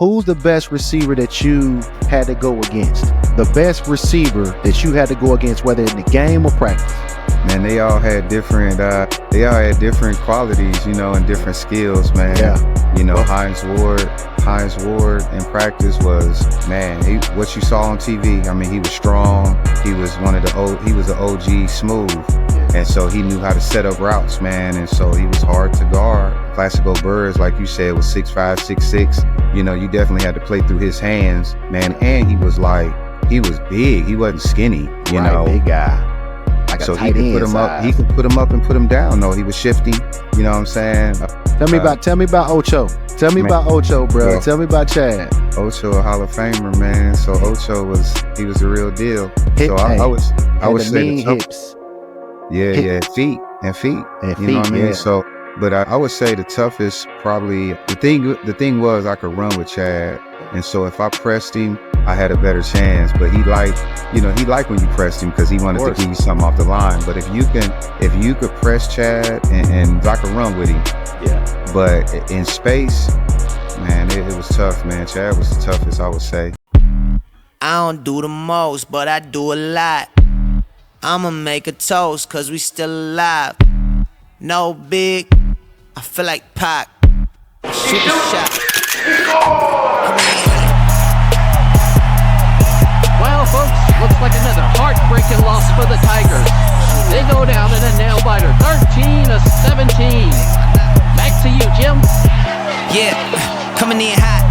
who's the best receiver that you had to go against? The best receiver that you had to go against, whether in the game or practice? Man, they all had different qualities, and different skills, man. Yeah. Hines Ward in practice was, man, what you saw on TV. I mean, he was strong. He was he was an OG smooth. And so he knew how to set up routes, man. And so he was hard to guard. Plaxico Burress, like you said, was 6'5", 6'6". You definitely had to play through his hands, man. And he was big. He wasn't skinny, Big guy. Like so he could put him up. He could put him up and put him down. No, he was shifty. You know what I'm saying? Tell me about Ocho. Tell me about Ocho, bro. Tell me about Chad. Ocho, a Hall of Famer, man. So Ocho was the real deal. I would say the hips. Yeah, feet. You know what I mean? Yeah. So, but I would say the toughest, probably the thing was I could run with Chad, and so if I pressed him, I had a better chance. But he liked when you pressed him because he wanted to give you something off the line. But if you could press Chad and I could run with him, yeah. But in space, man, it was tough, man. Chad was the toughest, I would say. I don't do the most, but I do a lot. I'ma make a toast, cause we still alive. No big, I feel like Pac. Shoot a shot. Well, folks, looks like another heartbreaking loss for the Tigers. They go down in a nail-biter, 13-17. Back to you, Jim. Yeah, coming in hot.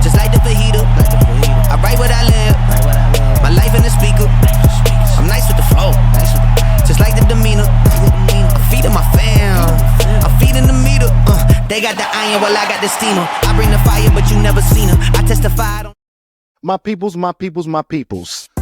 Just like the fajita. I write what I live. My life in the speaker. I'm nice with the flow, just like the demeanor. I'm feeding my fam, I'm feeding the meter. They got the iron, well I got the steamer. I bring the fire, but you never seen her. I testified on. My peoples.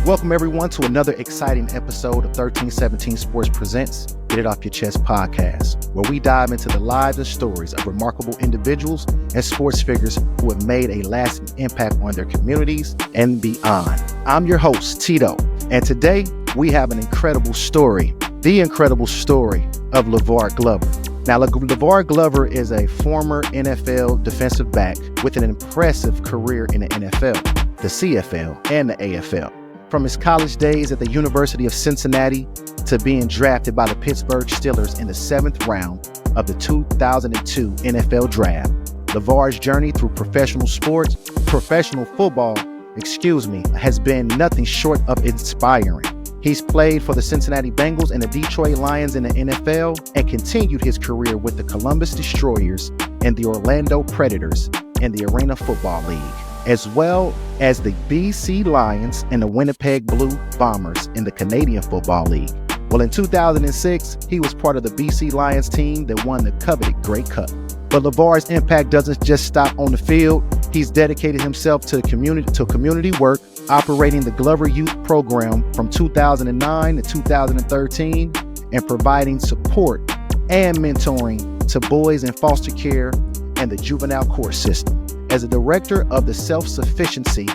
Welcome everyone to another exciting episode of 1317 Sports Presents Get It Off Your Chest podcast, where we dive into the lives and stories of remarkable individuals and sports figures who have made a lasting impact on their communities and beyond. I'm your host, T.Doe, and today we have an incredible story, the incredible story of LaVar Glover. Now, LaVar Glover is a former NFL defensive back with an impressive career in the NFL, the CFL, and the AFL. From his college days at the University of Cincinnati to being drafted by the Pittsburgh Steelers in the 7th round of the 2002 NFL Draft, LaVar's journey through professional football, has been nothing short of inspiring. He's played for the Cincinnati Bengals and the Detroit Lions in the NFL and continued his career with the Columbus Destroyers and the Orlando Predators in the Arena Football League, as well as the BC Lions and the Winnipeg Blue Bombers in the Canadian Football League. Well, in 2006, he was part of the BC Lions team that won the coveted Grey Cup. But LaVar's impact doesn't just stop on the field. He's dedicated himself to community work, operating the Glover Youth Program from 2009 to 2013, and providing support and mentoring to boys in foster care and the juvenile court system. As a director of the self-sufficiency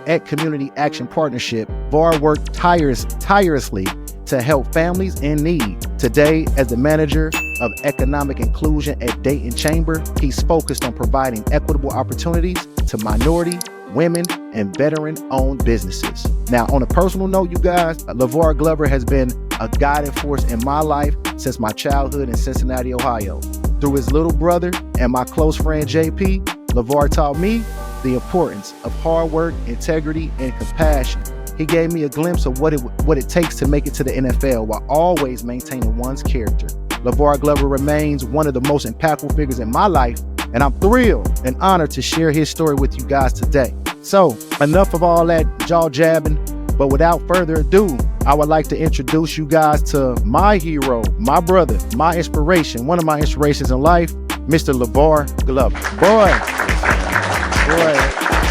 at Community Action Partnership, VAR worked tirelessly to help families in need. Today, as the manager of economic inclusion at Dayton Chamber, he's focused on providing equitable opportunities to minority, women, and veteran-owned businesses. Now, on a personal note, you guys, LaVar Glover has been a guiding force in my life since my childhood in Cincinnati, Ohio. Through his little brother and my close friend JP, LaVar taught me the importance of hard work, integrity, and compassion. He gave me a glimpse of what it takes to make it to the NFL while always maintaining one's character. LaVar Glover remains one of the most impactful figures in my life, and I'm thrilled and honored to share his story with you guys today. So, enough of all that jaw jabbing, but without further ado, I would like to introduce you guys to my hero, my brother, my inspiration, one of my inspirations in life, Mr. LaVar Glover. Boy,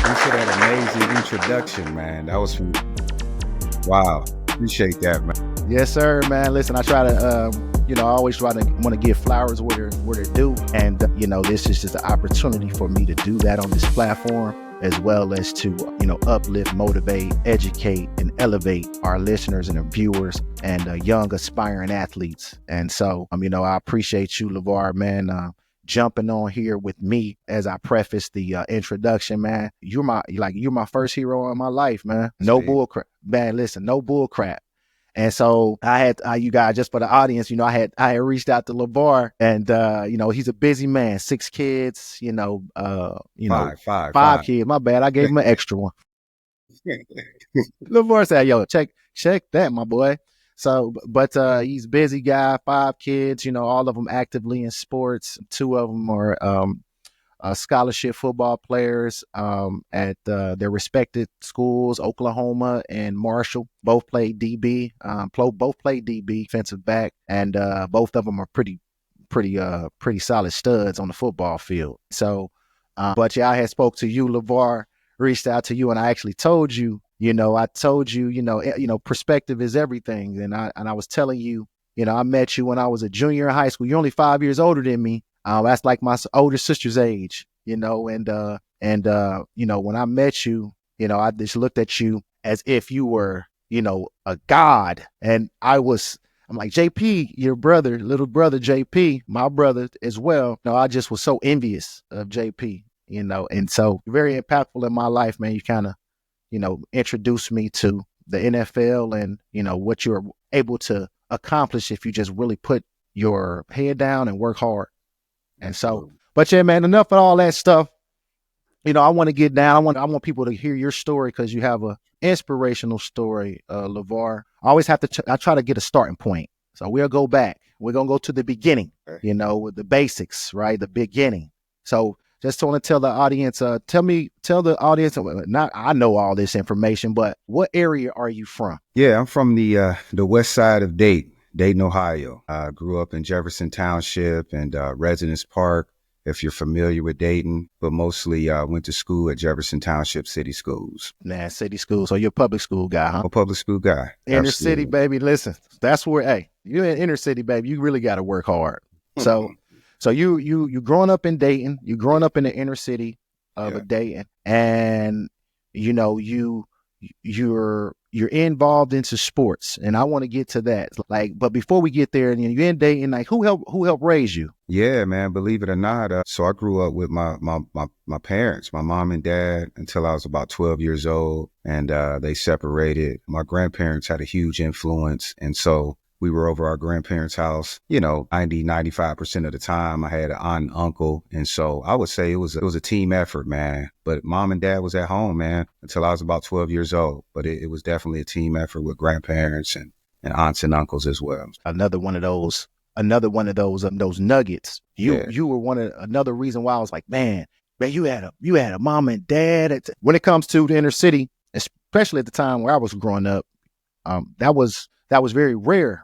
thanks for that amazing introduction, man. That was wow. Appreciate that, man. Yes, sir, man. Listen, I try to, I always want to give flowers where they're due, and this is just an opportunity for me to do that on this platform, as well as to uplift, motivate, educate, and elevate our listeners and our viewers and young aspiring athletes. And so, I appreciate you, LaVar, man. jumping on here with me as I preface the introduction, man. You're my first hero in my life, man. No bull crap, man. Listen, no bull crap. And so you guys, just for the audience, I had reached out to LaVar, and he's a busy man, 6 kids, five kids. My bad, I gave him an extra one. LaVar said, "Yo, check that, my boy." So, but he's a busy guy, 5 kids, all of them actively in sports. 2 of them are scholarship football players at their respected schools, Oklahoma and Marshall. Both played DB, both played DB, defensive back, and both of them are pretty solid studs on the football field. So, but yeah, I had spoke to you, LaVar, reached out to you, and I actually told you, perspective is everything. And I was telling you, I met you when I was a junior in high school. You're only 5 years older than me. That's like my older sister's age, and when I met you, I just looked at you as if you were, a god. And I'm like, JP, your brother, little brother, JP, my brother as well. I just was so envious of JP, and so very impactful in my life, man. You kind of, introduced me to the NFL and, what you're able to accomplish if you just really put your head down and work hard. And so, but yeah, man, enough of all that stuff. I want to get down. I want people to hear your story because you have a inspirational story, LaVar. I always have to, I try to get a starting point. So we'll go back. We're going to go to the beginning, with the basics, right? The beginning. So just want to tell the audience, tell the audience, not, I know all this information, but what area are you from? Yeah, I'm from the west side of Dayton, Ohio. I grew up in Jefferson Township and Residence Park, if you're familiar with Dayton, but mostly went to school at Jefferson Township City Schools. Nah, city school. So you're a public school guy, huh? I'm a public school guy. Inner city, baby. Listen, that's where, hey, you're in inner city, baby. You really got to work hard. So you growing up in Dayton, you growing up in the inner city of Dayton, and you're involved into sports, and I want to get to that. But before we get there, and you're in Dayton, who helped raise you? Yeah, man, believe it or not. So I grew up with my parents, my mom and dad, until I was about 12 years old, and they separated. My grandparents had a huge influence, and so we were over our grandparents' house, 95% of the time. I had an aunt and uncle. And so I would say it was a team effort, man. But mom and dad was at home, man, until I was about 12 years old. But it was definitely a team effort with grandparents and aunts and uncles as well. Another one of those nuggets. You were another reason why I was like, man, you had a mom and dad. When it comes to the inner city, especially at the time where I was growing up, that was very rare.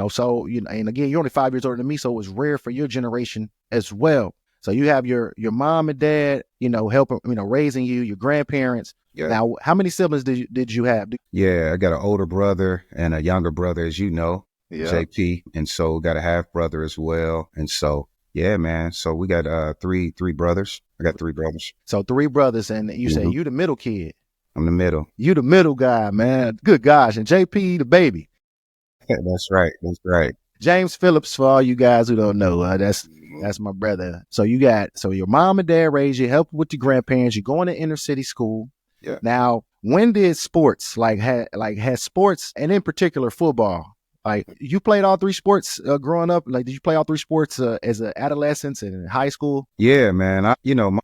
So, and again, you're only 5 years older than me, so it was rare for your generation as well. So you have your mom and dad, helping, raising you, your grandparents. Yeah. Now, how many siblings did you have? Yeah, I got an older brother and a younger brother, as you know, JP. And so got a half brother as well. And so, yeah, man. So we got three brothers. I got 3 brothers. So 3 brothers. And you say you the middle kid. I'm the middle. You the middle guy, man. Good gosh. And JP, the baby. That's right. James Phillips, for all you guys who don't know, that's my brother. So your mom and dad raised you, helped with your grandparents. You're going to inner city school. Yeah. Now, when did sports had sports, and in particular football? You played all 3 sports growing up. Did you play all 3 sports as an adolescent and in high school? Yeah, man.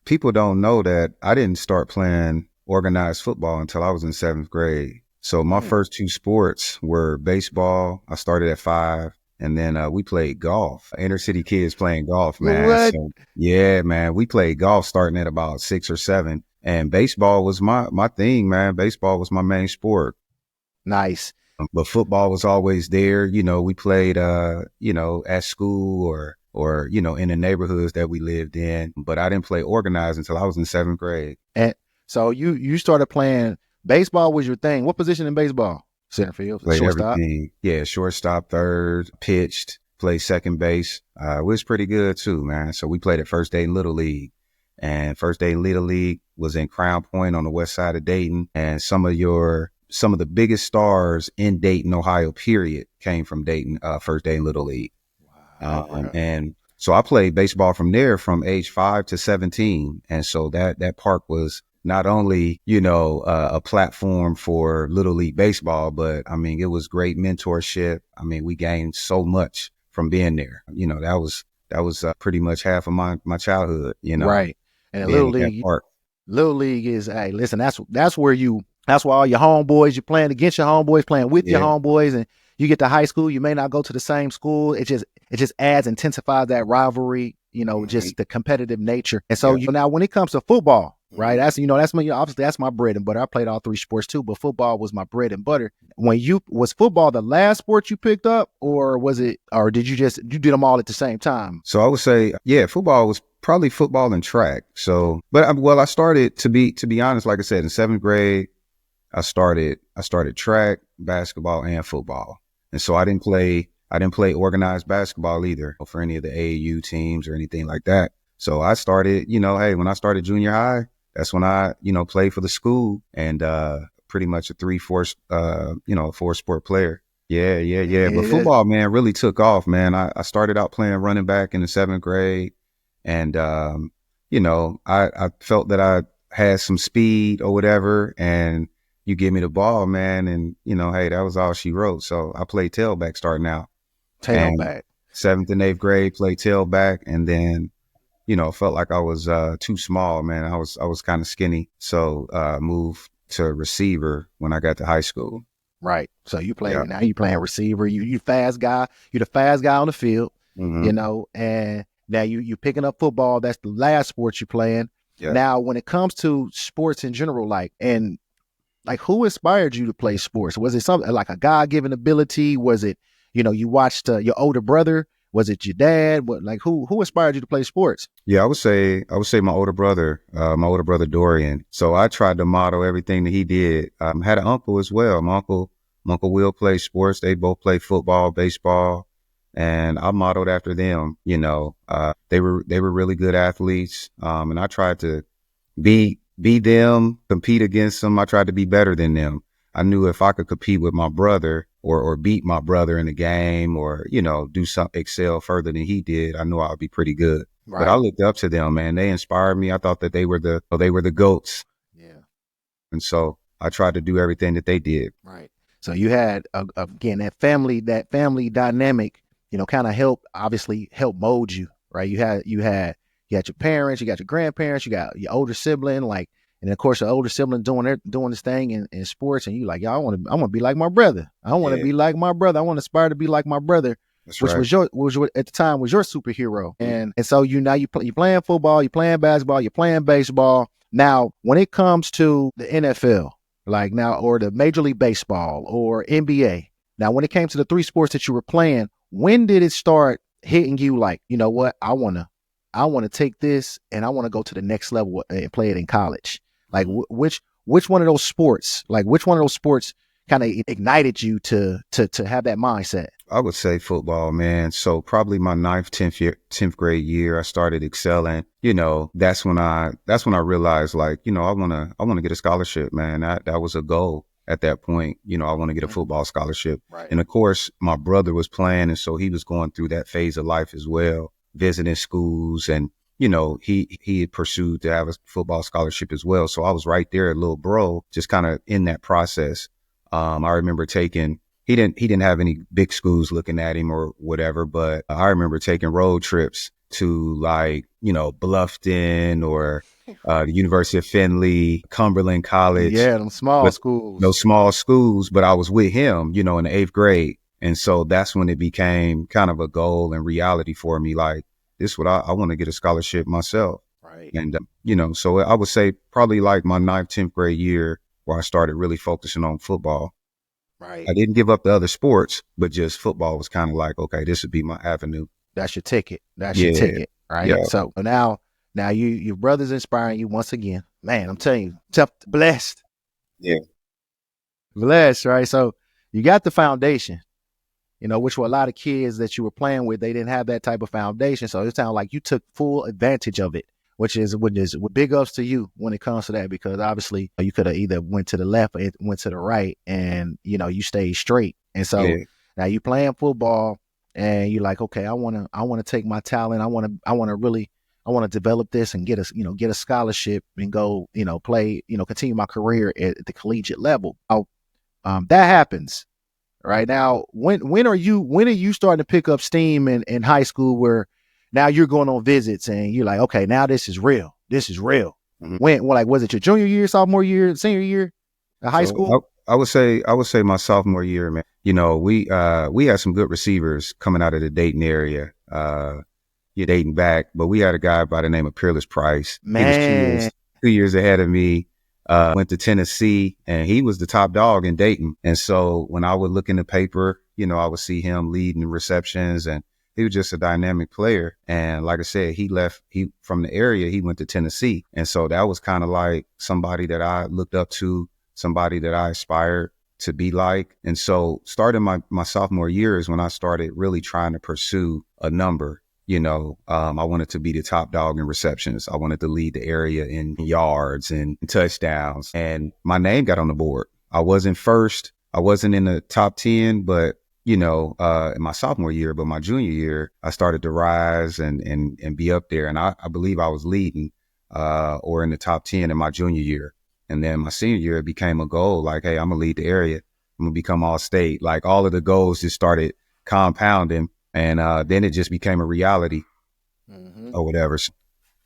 People don't know that I didn't start playing organized football until I was in 7th grade. So my first 2 sports were baseball. I started at 5, and then we played golf. Inner city kids playing golf, man. What? So, yeah, man. We played golf starting at about 6 or 7, and baseball was my thing, man. Baseball was my main sport. Nice. But football was always there. We played, at school or in the neighborhoods that we lived in. But I didn't play organized until I was in 7th grade. And so you started playing. Baseball was your thing. What position in baseball? Center field, played shortstop? Everything. Yeah, shortstop, third, pitched, played second base. It was pretty good too, man. So we played at First Dayton Little League. And First Dayton Little League was in Crown Point on the west side of Dayton. And some of the biggest stars in Dayton, Ohio, period, came from Dayton, First Dayton Little League. Wow. And So I played baseball from there from age 5 to 17. And so that park was not only, a platform for Little League baseball, but I mean, it was great mentorship. I mean, we gained so much from being there. That was pretty much half of my childhood, Right. And being at that park. Little League is, hey, listen, that's where that's where all your homeboys, you're playing against your homeboys, playing with your homeboys, and you get to high school, you may not go to the same school. It just intensifies that rivalry, just the competitive nature. And so now when it comes to football, right, that's obviously that's my bread and butter. I played all three sports too, but football was my bread and butter. Was football the last sport you picked up, or did you did them all at the same time? So I would say, football was probably football and track. So, but I started to be honest, like I said, in 7th grade, I started track, basketball, and football. And so I didn't play organized basketball either for any of the AAU teams or anything like that. So I started, when I started junior high, that's when I, played for the school and pretty much a 4 sport player. Yeah. But football, man, really took off, man. I started out playing running back in the 7th grade. And, I felt that I had some speed or whatever. And you give me the ball, man. And, hey, that was all she wrote. So I played tailback starting out. Tailback. 7th and 8th grade, played tailback. And then, felt like I was too small, man. I was kind of skinny. So moved to receiver when I got to high school. Right. So now you playing receiver. You fast guy. You're the fast guy on the field, and now you picking up football. That's the last sport you're playing. Yeah. Now, when it comes to sports in general, who inspired you to play sports? Was it something like a God-given ability? Was it, you watched your older brother? Was it your dad? Who inspired you to play sports? Yeah, I would say my older brother Dorian. So I tried to model everything that he did. Had an uncle as well. My uncle Will play sports. They both play football, baseball, and I modeled after them. They were really good athletes. And I tried to be them, compete against them. I tried to be better than them. I knew if I could compete with my brother or beat my brother in the game or, do something, excel further than he did, I knew I would be pretty good. Right. But I looked up to them, man. They inspired me. I thought that they were the GOATs. Yeah. And so I tried to do everything that they did. Right. So you had, again, that family dynamic, kind of help mold you, right? You had your parents, you got your grandparents, you got your older sibling, and of course, the older sibling doing this thing in sports, and you like, I want to be like my brother. I want to be like my brother. I want to aspire to be like my brother. That's which right. was at the time was your superhero. And so you're playing football, you're playing basketball, you're playing baseball. Now, when it comes to the NFL, or the Major League Baseball or NBA, now when it came to the three sports that you were playing, when did it start hitting you like, you know what, I want to take this and I want to go to the next level and play it in college? Which one of those sports kind of ignited you to have that mindset? I would say football, man. So probably my 9th, 10th grade year, I started excelling. That's when I realized I want to get a scholarship, man. That was a goal at that point. I want to get a football scholarship. Right. And of course, my brother was playing. And so he was going through that phase of life as well, visiting schools and, he had pursued to have a football scholarship as well. So I was right there, a little bro, just kind of in that process. I remember he didn't have any big schools looking at him or whatever, but I remember taking road trips to Bluffton or the University of Findlay, Cumberland College. Yeah, them small schools. Those small schools, but I was with him, in the 8th grade. And so that's when it became kind of a goal and reality for me. This is what I want to get a scholarship myself. Right. And, so I would say probably my 9th, 10th grade year where I started really focusing on football. Right. I didn't give up the other sports, but just football was kind of okay, this would be my avenue. That's your ticket. That's your ticket. Right. Yeah. So now your brother's inspiring you once again, man. I'm telling you, blessed. Yeah. Blessed. Right. So you got the foundation, which were a lot of kids that you were playing with. They didn't have that type of foundation. So it sounded like you took full advantage of it, which is big ups to you when it comes to that, because obviously you could have either went to the left or went to the right and, you stayed straight. And so now you playing football and you're like, okay, I want to take my talent. I want to develop this and get a scholarship and go, play, continue my career at the collegiate level. That happens right now. When are you starting to pick up steam in high school where now you're going on visits and you're like, okay, now this is real. This is real. Mhm. When was it your junior year, sophomore year, senior year of high school? I would say my sophomore year, man. We had some good receivers coming out of the Dayton area. You're dating back, but we had a guy by the name of Peerless Price. Man. He was 2 years ahead of me. Went to Tennessee, and he was the top dog in Dayton. And so when I would look in the paper, I would see him leading receptions, and he was just a dynamic player. And like I said, he from the area, he went to Tennessee. And so that was kind of like somebody that I looked up to, somebody that I aspired to be like. And so starting my sophomore year is when I started really trying to pursue a number. I wanted to be the top dog in receptions. I wanted to lead the area in yards and touchdowns. And my name got on the board. I wasn't first. I wasn't in the top 10, but, in my sophomore year, but my junior year, I started to rise and be up there. And I believe I was leading or in the top 10 in my junior year. And then my senior year, it became a goal like, hey, I'm going to lead the area. I'm going to become all state. Like all of the goals just started compounding. And then it just became a reality or whatever. So,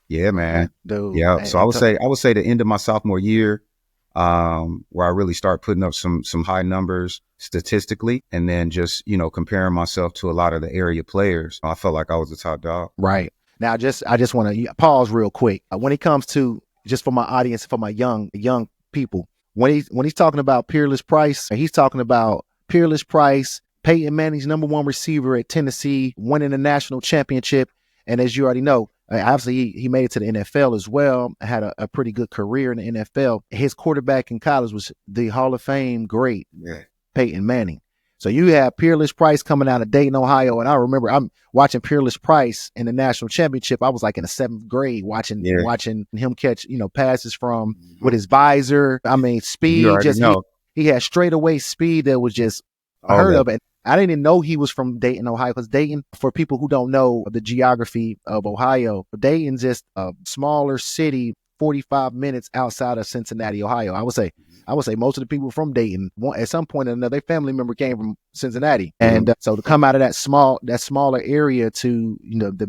yeah, man. Dude, yeah. So I would say the end of my sophomore year, where I really start putting up some high numbers statistically, and then just, comparing myself to a lot of the area players. I felt like I was the top dog. Right. Now, I just want to pause real quick. When it comes to, just for my audience, for my young people, when he's talking about Peerless Price, he's talking about Peerless Price, Peyton Manning's #1 receiver at Tennessee, winning the national championship. And as you already know, obviously he made it to the NFL as well, had a pretty good career in the NFL. His quarterback in college was the Hall of Fame great, Peyton Manning. So you have Peerless Price coming out of Dayton, Ohio. And I remember I'm watching Peerless Price in the national championship. I was like in the 7th grade watching him catch, passes from with his visor. I mean, speed, he had straightaway speed that was just unheard of. And I didn't even know he was from Dayton, Ohio, because Dayton, for people who don't know the geography of Ohio, Dayton's just a smaller city, 45 minutes outside of Cincinnati, Ohio. I would say most of the people from Dayton, at some point or another, their family member came from Cincinnati. And so to come out of that smaller area to, the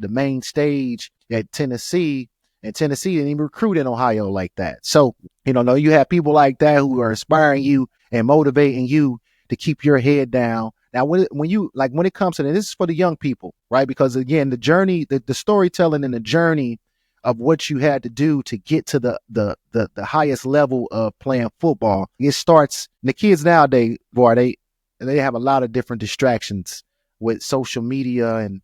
main stage at Tennessee, and Tennessee didn't even recruit in Ohio like that. So, you have people like that who are inspiring you and motivating you to keep your head down. Now, when it comes to this is for the young people, right? Because again, the journey, the storytelling and the journey of what you had to do to get to the highest level of playing football, it starts. The kids nowadays, boy, they have a lot of different distractions with social media and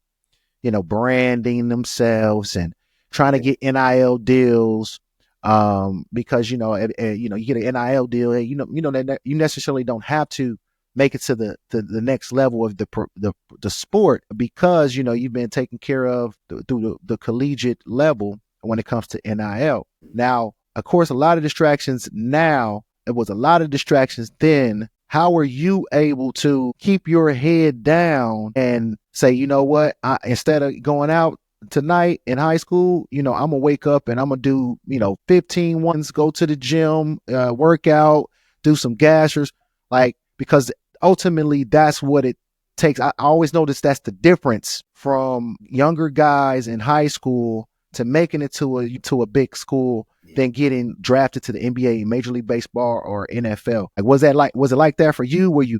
branding themselves and trying to get NIL deals. Because you get an NIL deal, that you necessarily don't have to make it to the next level of the sport, because you've been taken care of through the collegiate level when it comes to NIL. Now, of course, a lot of distractions now. It was a lot of distractions then. How are you able to keep your head down and say, what, instead of going out tonight in high school, I'm gonna wake up and I'm gonna do 15 ones, go to the gym, work out, do some gassers, because ultimately that's what it takes. I always notice that's the difference from younger guys in high school to making it to a big school than getting drafted to the NBA, Major League Baseball, or NFL. Was it like that for you? Were you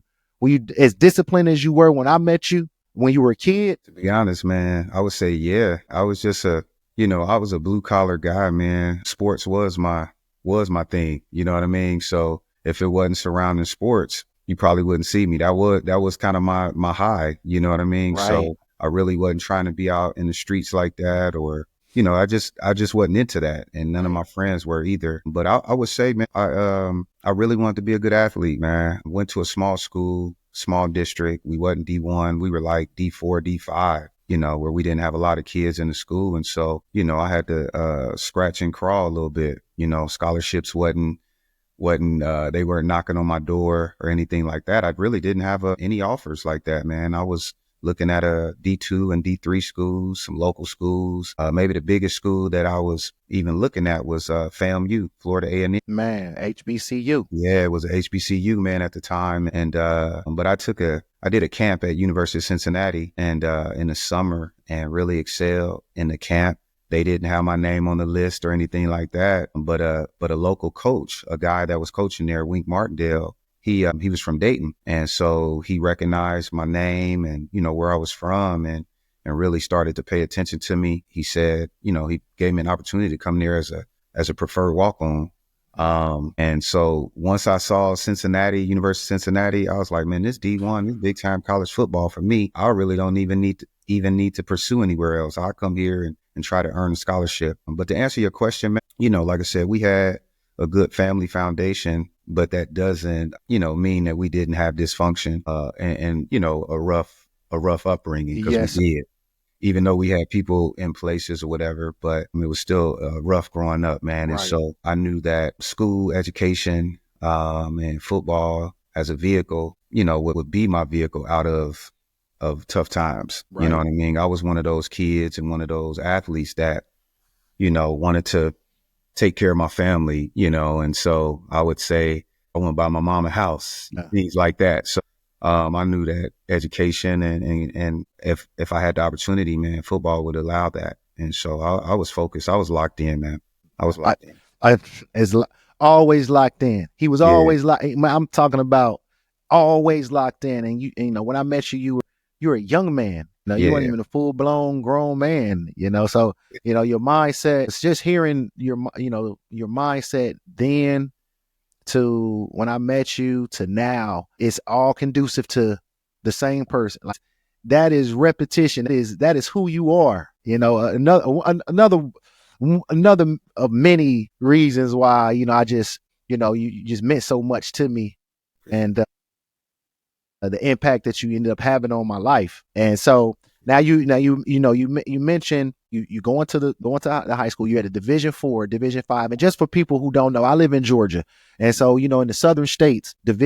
as disciplined as you were when I met you when you were a kid? To be honest, man, I would say, yeah, I was just I was a blue collar guy, man. Sports was my thing. You know what I mean? So if it wasn't surrounding sports, you probably wouldn't see me. That was kind of my high. You know what I mean? Right. So I really wasn't trying to be out in the streets like that, or, I just wasn't into that. And none of my friends were either. But I would say, man, I really wanted to be a good athlete, man. I went to a small school, small district. We wasn't D1. We were like D4, D5, where we didn't have a lot of kids in the school. And so, I had to scratch and crawl a little bit. Scholarships they weren't knocking on my door or anything like that. I really didn't have any offers like that, man. I was looking at a D2 and D3 schools, some local schools. Maybe the biggest school that I was even looking at was FAMU, Florida A&M. Man, HBCU. Yeah, it was a HBCU, man, at the time. And but I did a camp at University of Cincinnati and in the summer, and really excelled in the camp. They didn't have my name on the list or anything like that, but a local coach, a guy that was coaching there, Wink Martindale, he was from Dayton, and so he recognized my name and where I was from, and really started to pay attention to me. He said, he gave me an opportunity to come there as a preferred walk-on. And so once I saw Cincinnati, University of Cincinnati, I was like, man, this D1, this big time college football for me. I really don't even need to pursue anywhere else. I'll come here and try to earn a scholarship. But to answer your question, man, like I said, we had a good family foundation, but that doesn't, mean that we didn't have dysfunction, and a rough upbringing, because Yes. we did. Even though we had people in places or whatever, but it was still rough growing up, man. And Right. so I knew that school education, and football as a vehicle, would be my vehicle out of tough times. Right. You know what I mean? I was one of those kids and one of those athletes that, wanted to take care of my family, and so I would say I want to buy my mom a house, things like that. So I knew that education and if I had the opportunity, man, football would allow that. And so I was focused. I was locked in, man. I was locked in. Always locked in. He was Yeah. always I'm talking about always locked in. And when I met you, you were a young man. You Yeah. weren't even a full blown grown man. So your mindset. It's just hearing your mindset then to when I met you to now. It's all conducive to the same person. Like, that is repetition. That is who you are. Another of many reasons why I just you just meant so much to me, and the impact that you ended up having on my life. And so now you mentioned you going to the high school. You're at a Division 4, Division 5, and just for people who don't know, I live in Georgia, and so in the southern states, at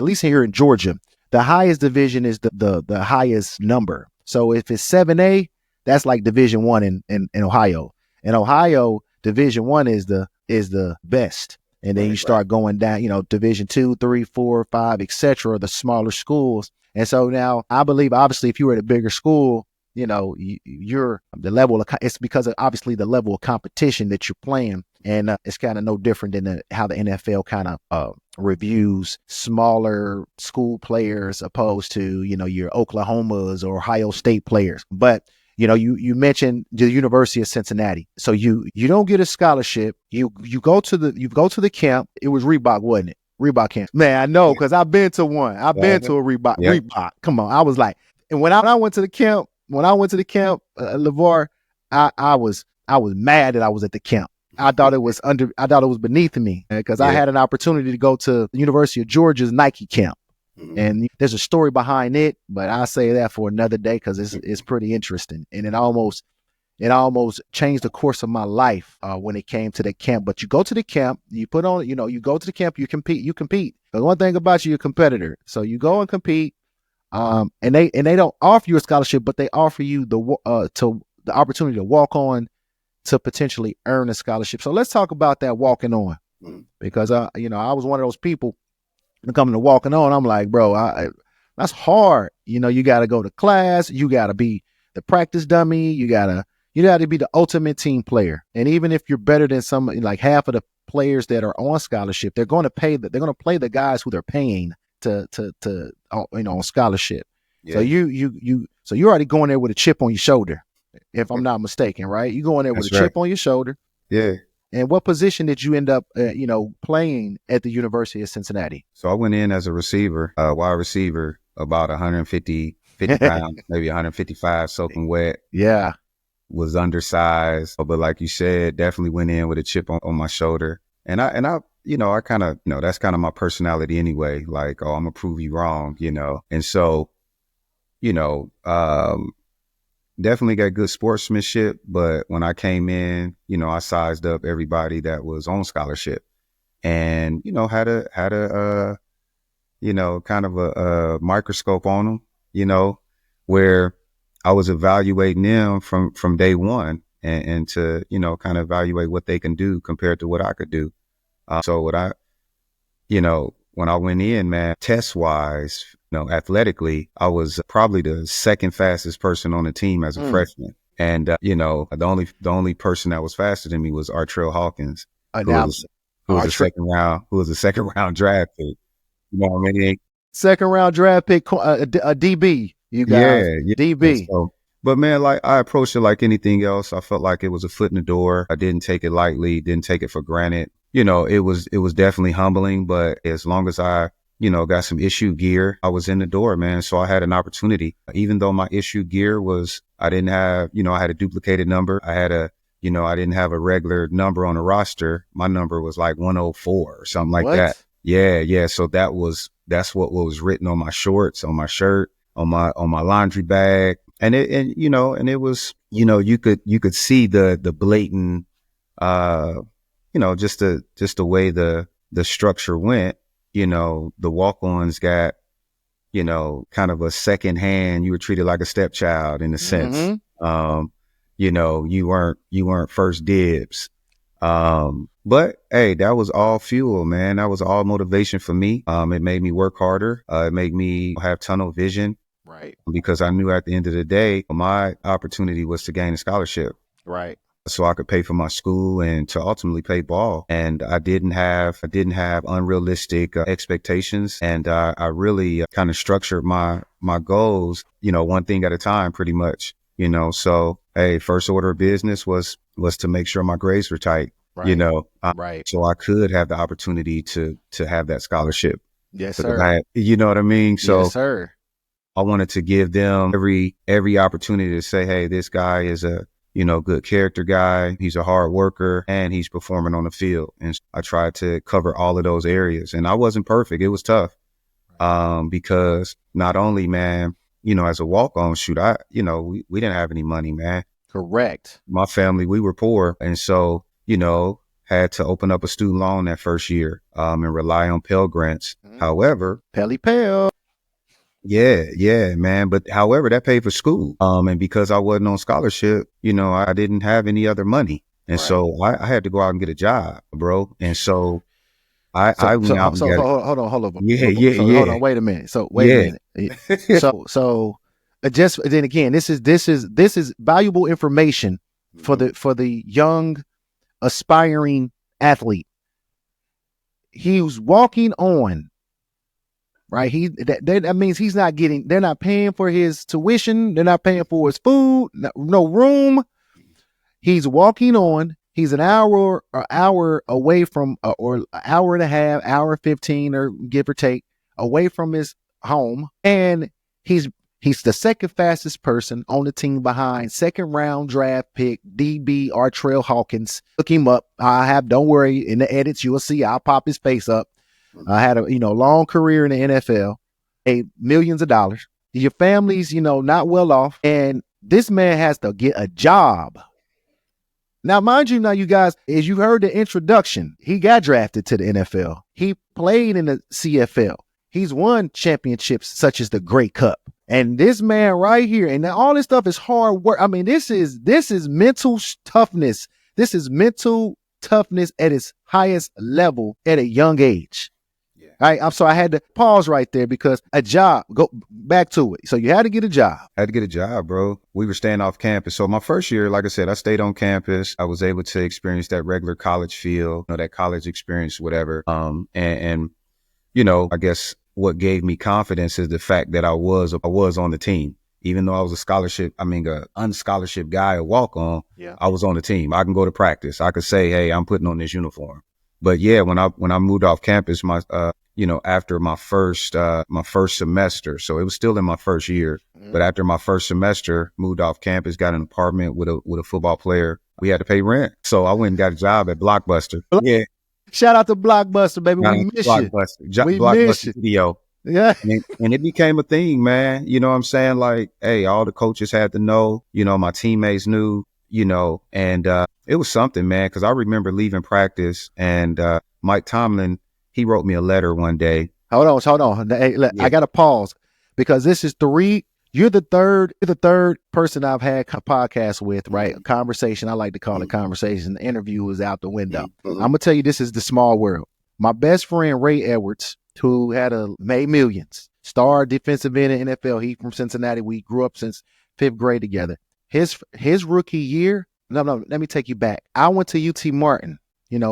least here in Georgia, the highest division is the highest number. So if it's 7A, that's like Division 1 in Ohio. In Ohio, Division 1 is the best. And then you start going down, Division 2, 3, 4, 5, etc., the smaller schools. And so now I believe, obviously, if you were at a bigger school, you're the level of, it's because of obviously the level of competition that you're playing. And it's kind of no different than how the NFL kind of reviews smaller school players opposed to, your Oklahomas or Ohio State players. But you mentioned the University of Cincinnati. So you don't get a scholarship. You go to the camp. It was Reebok, wasn't it? Reebok camp. Man, I know, because I've been to one. I've been to a Reebok. Yep. Reebok. Come on. I was like, and when I went to the camp, LaVar, I was mad that I was at the camp. I thought it was beneath me, because I had an opportunity to go to the University of Georgia's Nike camp. And there's a story behind it, but I'll say that for another day, because it's pretty interesting. And it almost changed the course of my life when it came to the camp. But you go to the camp, you put on, you go to the camp, you compete. But one thing about you're a competitor. So you go and compete, and they don't offer you a scholarship, but they offer you the opportunity to walk on to potentially earn a scholarship. So let's talk about that walking on, because I was one of those people coming to walking on. I'm like, bro, that's hard. You got to go to class. You got to be the practice dummy. You got to be the ultimate team player. And even if you're better than some, like half of the players that are on scholarship, they're going to play the guys who they're paying to on scholarship. Yeah. So you're already going there with a chip on your shoulder, if I'm not mistaken, right? You going there with a chip on your shoulder. Yeah. And what position did you end up, playing at the University of Cincinnati? So I went in as a receiver, wide receiver, about 50 pounds, maybe 155, soaking wet. Yeah. Was undersized, but like you said, definitely went in with a chip on my shoulder. And I kind of, that's kind of my personality anyway. Like, I'm gonna prove you wrong, And so, definitely got good sportsmanship, but when I came in, I sized up everybody that was on scholarship, and had a kind of a microscope on them, where I was evaluating them from day one and to, kind of evaluate what they can do compared to what I could do. So when I went in, man, test wise, athletically, I was probably the second fastest person on the team as a freshman. And, the only person that was faster than me was Artrell Hawkins, who was a second round draft pick. You know what I mean? Second round draft pick, a DB, you guys. Yeah. DB. So, but man, like I approached it like anything else. I felt like it was a foot in the door. I didn't take it lightly, didn't take it for granted. It was definitely humbling, but as long as I, got some issue gear, I was in the door, man. So I had an opportunity, even though my issue gear I didn't have, I had a duplicated number. I had I didn't have a regular number on the roster. My number was like 104 or something like that. Yeah. So that's what was written on my shorts, on my shirt, on my laundry bag. And it was, you could see the blatant, just the way the structure went, the walk-ons got, kind of a second hand. You were treated like a stepchild in a sense. You weren't first dibs. But hey, that was all fuel, man. That was all motivation for me. It made me work harder. It made me have tunnel vision. Right. Because I knew at the end of the day, my opportunity was to gain a scholarship. Right. So I could pay for my school and to ultimately play ball. And I didn't have unrealistic expectations. And I really kind of structured my goals, one thing at a time, pretty much, so, hey, first order of business was to make sure my grades were tight, right. So I could have the opportunity to have that scholarship. Yes, so sir. You know what I mean? So yes, sir. I wanted to give them every opportunity to say, hey, this guy is a, good character guy. He's a hard worker and he's performing on the field. And I tried to cover all of those areas, and I wasn't perfect. It was tough. Because not only, man, as a walk-on shoot, we didn't have any money, man. Correct. My family, we were poor. And so, had to open up a student loan that first year, and rely on Pell Grants. However, Pell. Yeah, man. But however, that paid for school. And because I wasn't on scholarship, I didn't have any other money. And so I had to go out and get a job, bro. And so I went out and got hold on. Yeah. Hold on, wait a minute. So wait a minute. So just then again, this is valuable information for the young aspiring athlete. He was walking on. Right. That means he's not they're not paying for his tuition. They're not paying for his food, no room. He's walking on. He's an hour away from, or an hour and a half, hour 15 or give or take away from his home. And he's the second fastest person on the team behind second round draft pick DB Artrell Hawkins. Look him up. Don't worry, in the edits, you'll see, I'll pop his face up. I had a, long career in the NFL, millions of dollars. Your family's, not well off. And this man has to get a job. Now, mind you, you guys, as you heard the introduction, he got drafted to the NFL. He played in the CFL. He's won championships such as the Grey Cup. And this man right here, and all this stuff is hard work. I mean, this is mental toughness. This is mental toughness at its highest level at a young age. Right. I'm sorry, I had to pause right there because a job, go back to it. So you had to get a job. I had to get a job, bro. We were staying off campus. So my first year, like I said, I stayed on campus. I was able to experience that regular college feel, that college experience, whatever. And I guess what gave me confidence is the fact that I was on the team. Even though I was an unscholarship guy, a walk-on, I was on the team. I can go to practice. I could say, hey, I'm putting on this uniform. But yeah, when I moved off campus, after my first semester, so it was still in my first year, but after my first semester, moved off campus, got an apartment with a football player. We had to pay rent. So I went and got a job at Blockbuster. Yeah. Shout out to Blockbuster, baby. We miss you. Blockbuster Video. Yeah. And it became a thing, man. You know what I'm saying? Like, hey, all the coaches had to know, my teammates knew, and it was something, man, because I remember leaving practice and Mike Tomlin, he wrote me a letter one day. Hold on. Hey, look, I got to pause because this is you're the third person I've had a podcast with, right? A conversation. I like to call it conversation. The interview was out the window. I'm gonna tell you, this is the small world. My best friend Ray Edwards, who made millions, star defensive end in NFL. He from Cincinnati. We grew up since 5th grade together. His rookie year. No, let me take you back. I went to UT Martin,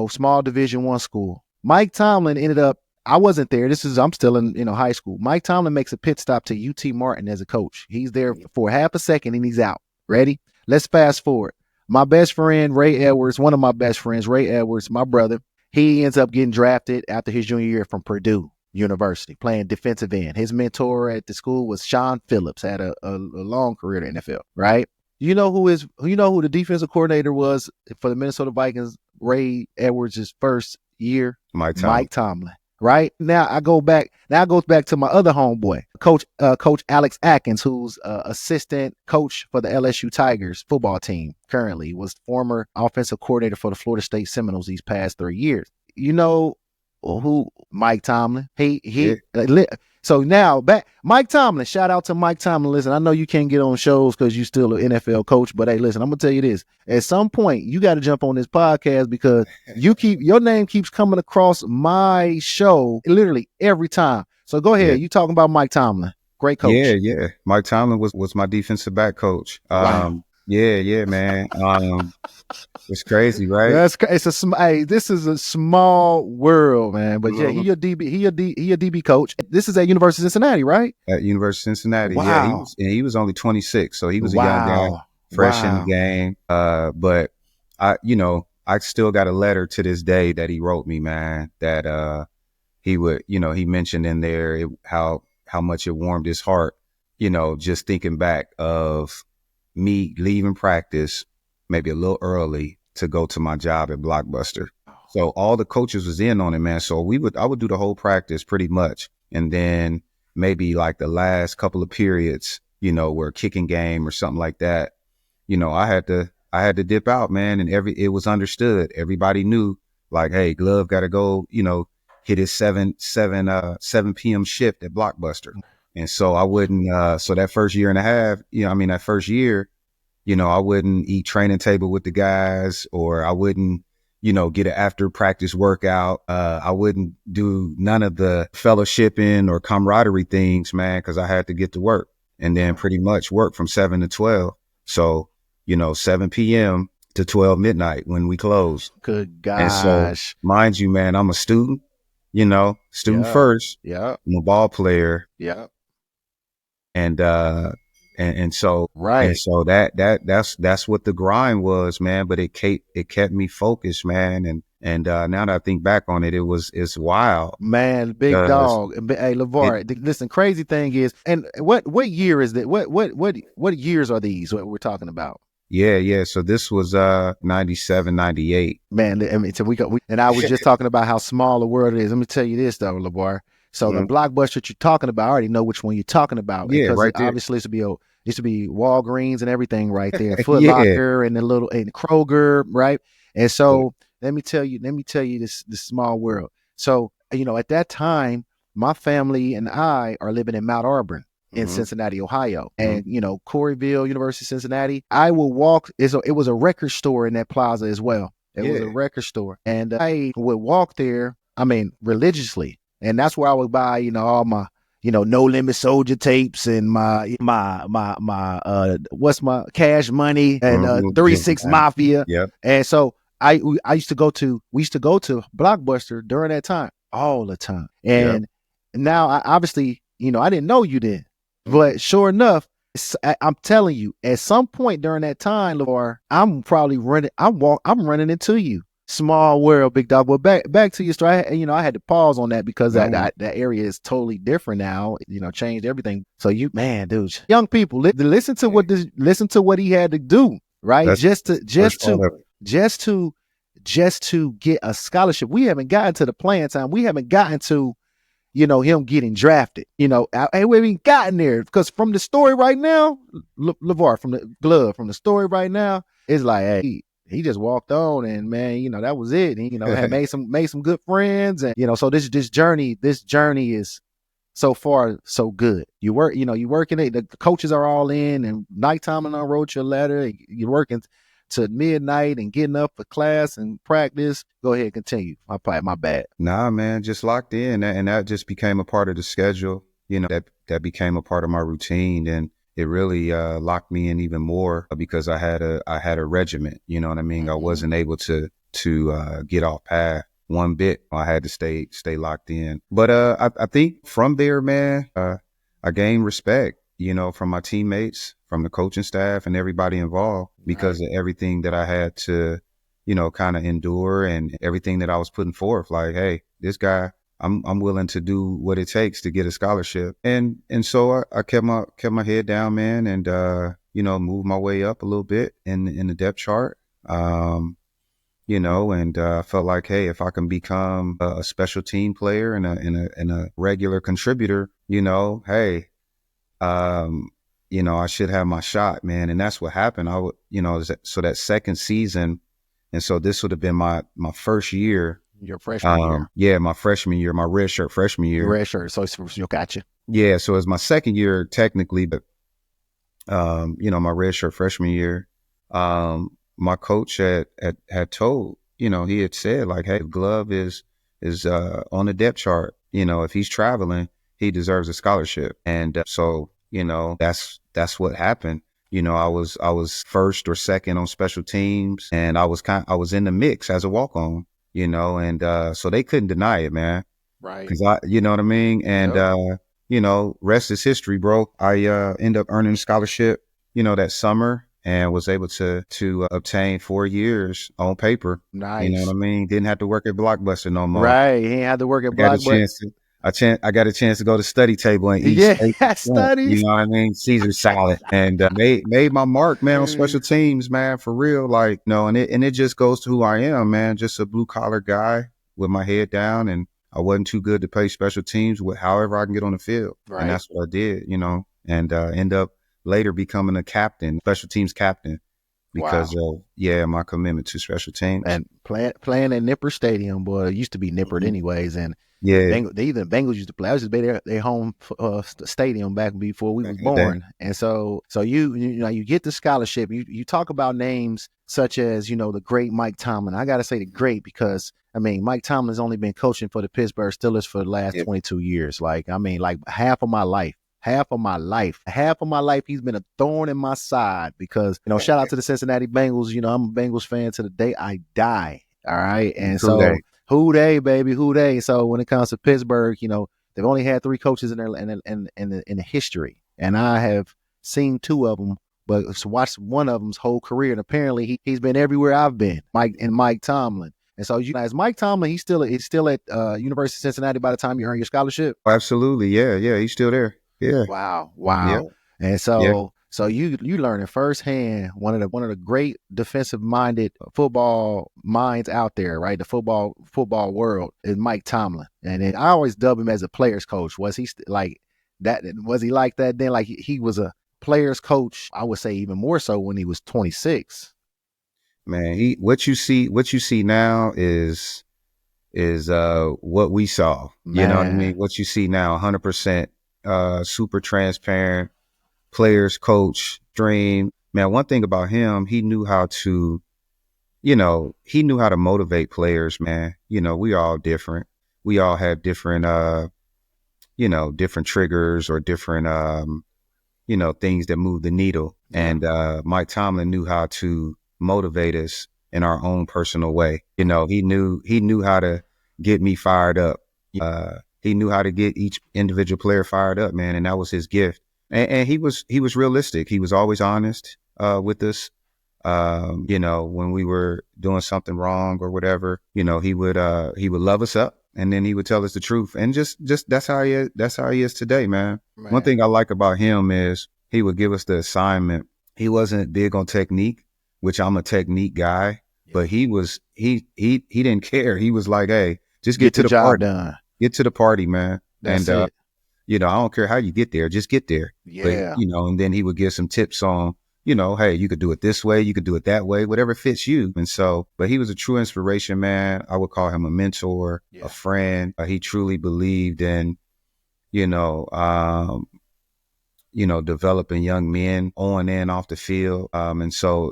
small Division I school. Mike Tomlin ended up, I wasn't there. I'm still in, high school. Mike Tomlin makes a pit stop to UT Martin as a coach. He's there for half a second and he's out. Ready? Let's fast forward. My best friend, Ray Edwards, one of my best friends, Ray Edwards, my brother, he ends up getting drafted after his junior year from Purdue University, playing defensive end. His mentor at the school was Sean Phillips, had a long career in the NFL, right? You know who the defensive coordinator was for the Minnesota Vikings, Ray Edwards' first year? Mike Tomlin. Right? Now it goes back to my other homeboy, Coach Alex Atkins, who's assistant coach for the LSU Tigers football team currently, was former offensive coordinator for the Florida State Seminoles these past 3 years. You know who Mike Tomlin? So now back, Mike Tomlin, shout out to Mike Tomlin. Listen, I know you can't get on shows because you're still an NFL coach, but hey, listen, I'm gonna tell you this. At some point, you got to jump on this podcast because your name keeps coming across my show literally every time. So go ahead. You talking about Mike Tomlin. Great coach. Yeah. Mike Tomlin was my defensive back coach. Wow. Yeah, man. It's crazy, right? This is a small world, man. But yeah, he a DB coach. This is at University of Cincinnati, right? At University of Cincinnati. Wow. Yeah, he was only 26, so he was a young guy, fresh in the game. But I still got a letter to this day that he wrote me, man, that he mentioned in there how much it warmed his heart, just thinking back of me leaving practice maybe a little early to go to my job at Blockbuster. So all the coaches was in on it, man. So I would do the whole practice pretty much. And then maybe like the last couple of periods, where kicking game or something like that, I had to dip out, man. And it was understood. Everybody knew like, hey, Glove got to go, hit his 7 p.m. shift at Blockbuster. And so I wouldn't, so that first year and a half, that first year, I wouldn't eat training table with the guys, or I wouldn't, get an after practice workout. I wouldn't do none of the fellowshipping or camaraderie things, man, because I had to get to work and then pretty much work from 7 to 12. So, 7 p.m. to 12 midnight when we close. Good gosh. And so, mind you, man, I'm a student, student first. Yeah. I'm a ball player. Yeah. And so, right. And so that's what the grind was, man. But it kept me focused, man. And now that I think back on it, it's wild, man. Big dog. Hey, LaVar, listen, crazy thing is, and what year is that? What years are these? What we're talking about? Yeah. So this was 97, 98. Man, I mean, so and I was just talking about how small the world is. Let me tell you this though, LaVar. So the Blockbuster you're talking about, I already know which one you're talking about. Yeah, because right there. Obviously, it used to be Walgreens and everything right there, Foot Locker and and Kroger, right? And so let me tell you this small world. So at that time, my family and I are living in Mount Auburn in Cincinnati, Ohio, and Coreyville, University of Cincinnati. I will walk. It was a record store in that plaza as well. It was a record store, and I would walk there. I mean, religiously. And that's where I would buy, all my, No Limit Soldier tapes and my what's my Cash Money and 3-6 Mafia. Yep. And so we used to go to Blockbuster during that time, all the time. And now I didn't know you then, but sure enough, I'm telling you, at some point during that time, LaVar, I'm running into you. Small world, big dog. Well, back to your story. I had to pause on that because that area is totally different now. Changed everything. So dude, young people, listen to what he had to do, right? Just to get a scholarship. We haven't gotten to the playing time. We haven't gotten to, him getting drafted. We haven't gotten there because from the story right now, LaVar, from the story right now, it's like, hey. He just walked on and man, that was it. He, had made some good friends. And, so this journey is so far so good. You work, you working it. The coaches are all in, and nighttime and I wrote your letter. You're working to midnight and getting up for class and practice. Go ahead, continue. My bad. Nah, man, just locked in, and that just became a part of the schedule. That became a part of my routine, and it really locked me in even more because I had a regiment. You know what I mean? I wasn't able to get off path one bit. I had to stay locked in. But I think from there, man, I gained respect, from my teammates, from the coaching staff, and everybody involved because of everything that I had to, kind of endure and everything that I was putting forth. Like, hey, this guy, I'm willing to do what it takes to get a scholarship. And so I kept my head down, man, and moved my way up a little bit in the depth chart. And felt like, hey, if I can become a special team player and a regular contributor, hey, I should have my shot, man. And that's what happened. I would, so that second season, and so this would have been my first year. Your freshman year. Yeah, my freshman year, my redshirt freshman year. Red shirt. So you got you. Yeah, so it's my second year technically, but my redshirt freshman year, my coach had told, he had said like, hey, Glove is on the depth chart. If he's traveling, he deserves a scholarship. And so, that's what happened. I was first or second on special teams, and I was in the mix as a walk-on, and so they couldn't deny it, man. Right. Cause you know what I mean? And, rest is history, bro. I ended up earning a scholarship, that summer, and was able to obtain 4 years on paper. Nice. You know what I mean? Didn't have to work at Blockbuster no more. Right. He ain't had to work at Blockbuster. I got a chance to go to study table and eat studies. You know what I mean? Caesar salad, and made my mark, man, on special teams, man, for real. Like, and it just goes to who I am, man. Just a blue collar guy with my head down, and I wasn't too good to play special teams with however I can get on the field. Right. And that's what I did, and end up later becoming a captain, special teams captain, because of my commitment to special teams. And playing at Nipper Stadium, boy, it used to be Nippered anyways, and Bengals used to play. I was just be their home stadium back before we was born. And so you get the scholarship. You talk about names such as, the great Mike Tomlin. I got to say the great because, Mike Tomlin's only been coaching for the Pittsburgh Steelers for the last 22 years. Like half of my life, he's been a thorn in my side because, shout out to the Cincinnati Bengals. I'm a Bengals fan to the day I die. All right. And who they, baby, who they. So when it comes to Pittsburgh, they've only had 3 coaches in the history, and I have seen 2 of them, but watched one of them's whole career, and apparently he's been everywhere I've been. Mike Tomlin. And so as Mike Tomlin, he's still at University of Cincinnati by the time you earn your scholarship. Absolutely, yeah, he's still there. Yeah. Wow. Yeah. And so. So you learning firsthand one of the great defensive minded football minds out there, right? The football world is Mike Tomlin, and I always dub him as a players coach. Was he like that? Was he like that then? Like he was a players coach? I would say even more so when he was 26. Man, what you see now is what we saw. Man. You know what I mean? What you see now, 100% super transparent. Players, coach, dream. Man, one thing about him, he knew how to motivate players, man. We all different. We all have different, different triggers or different, things that move the needle. And Mike Tomlin knew how to motivate us in our own personal way. He knew how to get me fired up. He knew how to get each individual player fired up, man. And that was his gift. And he was realistic. He was always honest with us. When we were doing something wrong or whatever, he would love us up, and then he would tell us the truth. And just that's how he is. That's how he is today, man. One thing I like about him is he would give us the assignment. He wasn't big on technique, which I'm a technique guy, but he didn't care. He was like, hey, just get to the job done. Get to the party, man. That's it. I don't care how you get there, just get there. Yeah. But, and then he would give some tips on, hey, you could do it this way, you could do it that way, whatever fits you. And so, but he was a true inspiration, man. I would call him a mentor, a friend. He truly believed in, you know, developing young men on and off the field. And so,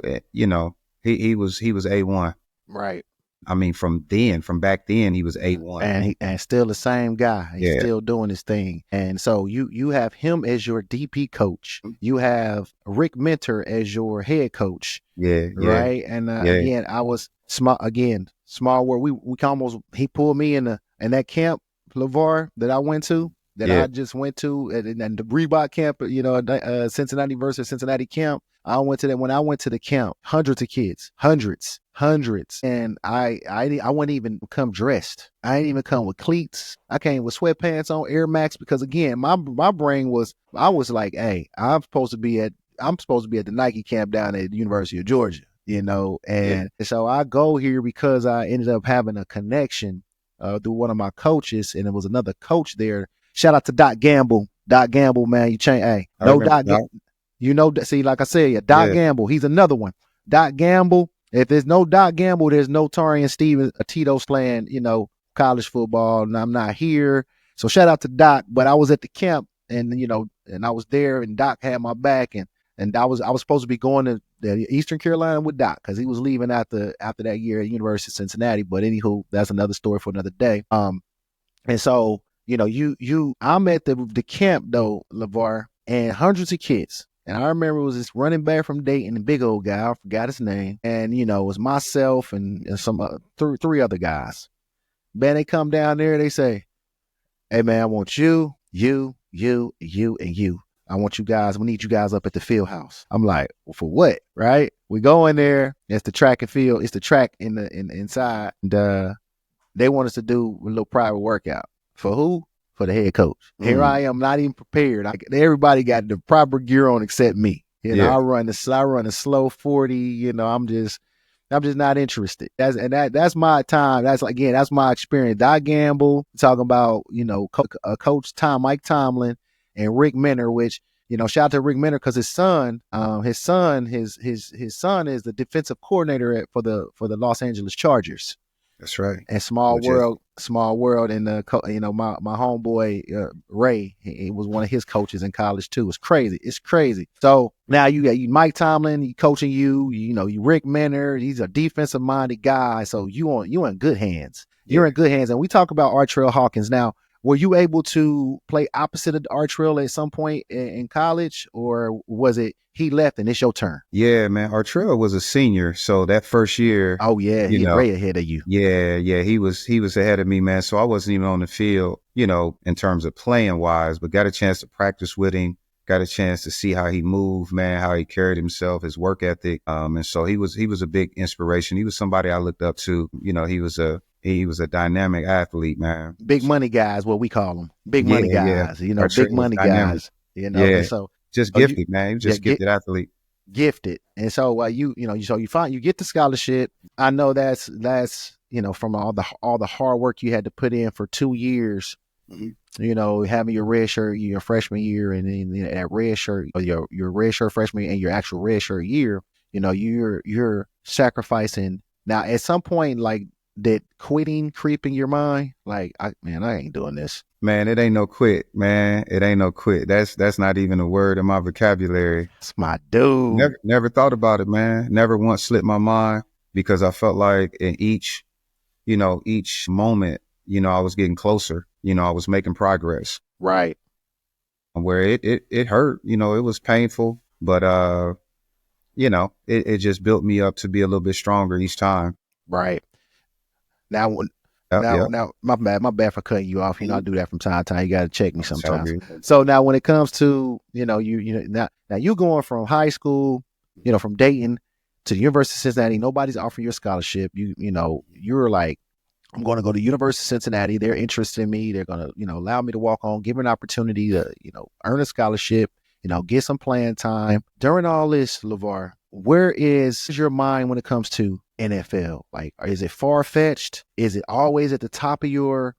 he was A1. Right. I mean, from back then, he was A1. And still the same guy. He's Yeah. still doing his thing. And so you have him as your DP coach. You have Rick Mentor as your head coach. Yeah. Right. And again, I was small world. He pulled me in that camp, LaVar, that I went to. I just went to, and the Reebok camp, Cincinnati versus Cincinnati camp. I went to that. When I went to the camp, hundreds of kids, hundreds, and I wouldn't even come dressed. I didn't even come with cleats. I came with sweatpants on, Air Max, because again, my brain was, I was like, hey, I'm supposed to be at the Nike camp down at the University of Georgia, and so I go here because I ended up having a connection through one of my coaches, and it was another coach there. Shout out to Doc Gamble. Doc Gamble, man, you change. Hey, no Doc. See, like I said, Doc Gamble. He's another one. Doc Gamble. If there's no Doc Gamble, there's no Tarian Stevens, T.Doe playing, college football, and I'm not here. So shout out to Doc. But I was at the camp, and and I was there, and Doc had my back, and I was supposed to be going to Eastern Carolina with Doc because he was leaving after that year at University of Cincinnati. But anywho, that's another story for another day. And so I'm at the camp though, LaVar, and hundreds of kids. And I remember it was this running back from Dayton, a big old guy, I forgot his name. And, it was myself and some three other guys. Man, they come down there, they say, hey, man, I want you, and you. I want you guys, we need you guys up at the field house. I'm like, well, for what, right? We go in there, it's the track and field, it's the track inside. And they want us to do a little private workout. For who? For the head coach. Here I am, not even prepared. Everybody got the proper gear on except me. I run the slow 40. I'm just not interested. That's my time. That's my experience. Doc Gamble talking about Coach Mike Tomlin and Rick Mentor, which shout out to Rick Mentor because his son is the defensive coordinator for the Los Angeles Chargers. That's right. And small world, and my homeboy Ray, he was one of his coaches in college too. It's crazy. So now you got Mike Tomlin, he coaching you. You Rick Mentor. He's a defensive minded guy. So you're in good hands. You're in good hands. And we talk about Artrell Hawkins now. Were you able to play opposite of Artrell at some point in college, or was it he left and it's your turn? Yeah, man. Artrell was a senior, so that first year. Oh yeah, he's way ahead of you. Yeah, he was ahead of me, man. So I wasn't even on the field, in terms of playing wise, but got a chance to practice with him. Got a chance to see how he moved, man, how he carried himself, his work ethic. And so he was a big inspiration. He was somebody I looked up to. He was a dynamic athlete, man. Big money guys, what we call them. Big money guys, big money guys. So just gifted, man. He was just gifted athlete. Gifted. And so you get the scholarship. I know that's from all the hard work you had to put in for 2 years. Having your red shirt your freshman year, and then that red shirt, or your red shirt freshman and your actual red shirt year, you're sacrificing. Now at some point, like, did quitting creep in your mind? Like, I ain't doing this. Man, it ain't no quit, man. It ain't no quit. That's not even a word in my vocabulary. It's my dude. Never thought about it, man. Never once slipped my mind, because I felt like in each moment, I was getting closer. I was making progress. Right. Where it hurt, it was painful, but it just built me up to be a little bit stronger each time. Right. Now, my bad for cutting you off. I do that from time to time. You got to check me sometimes. So now, when it comes to now you going from high school, from Dayton to the University of Cincinnati, nobody's offering you a scholarship. You're like, I'm going to go to University of Cincinnati. They're interested in me. They're going to allow me to walk on, give me an opportunity to earn a scholarship, get some playing time. During all this, LaVar, where is your mind when it comes to NFL? Like, is it far-fetched? Is it always at the top of your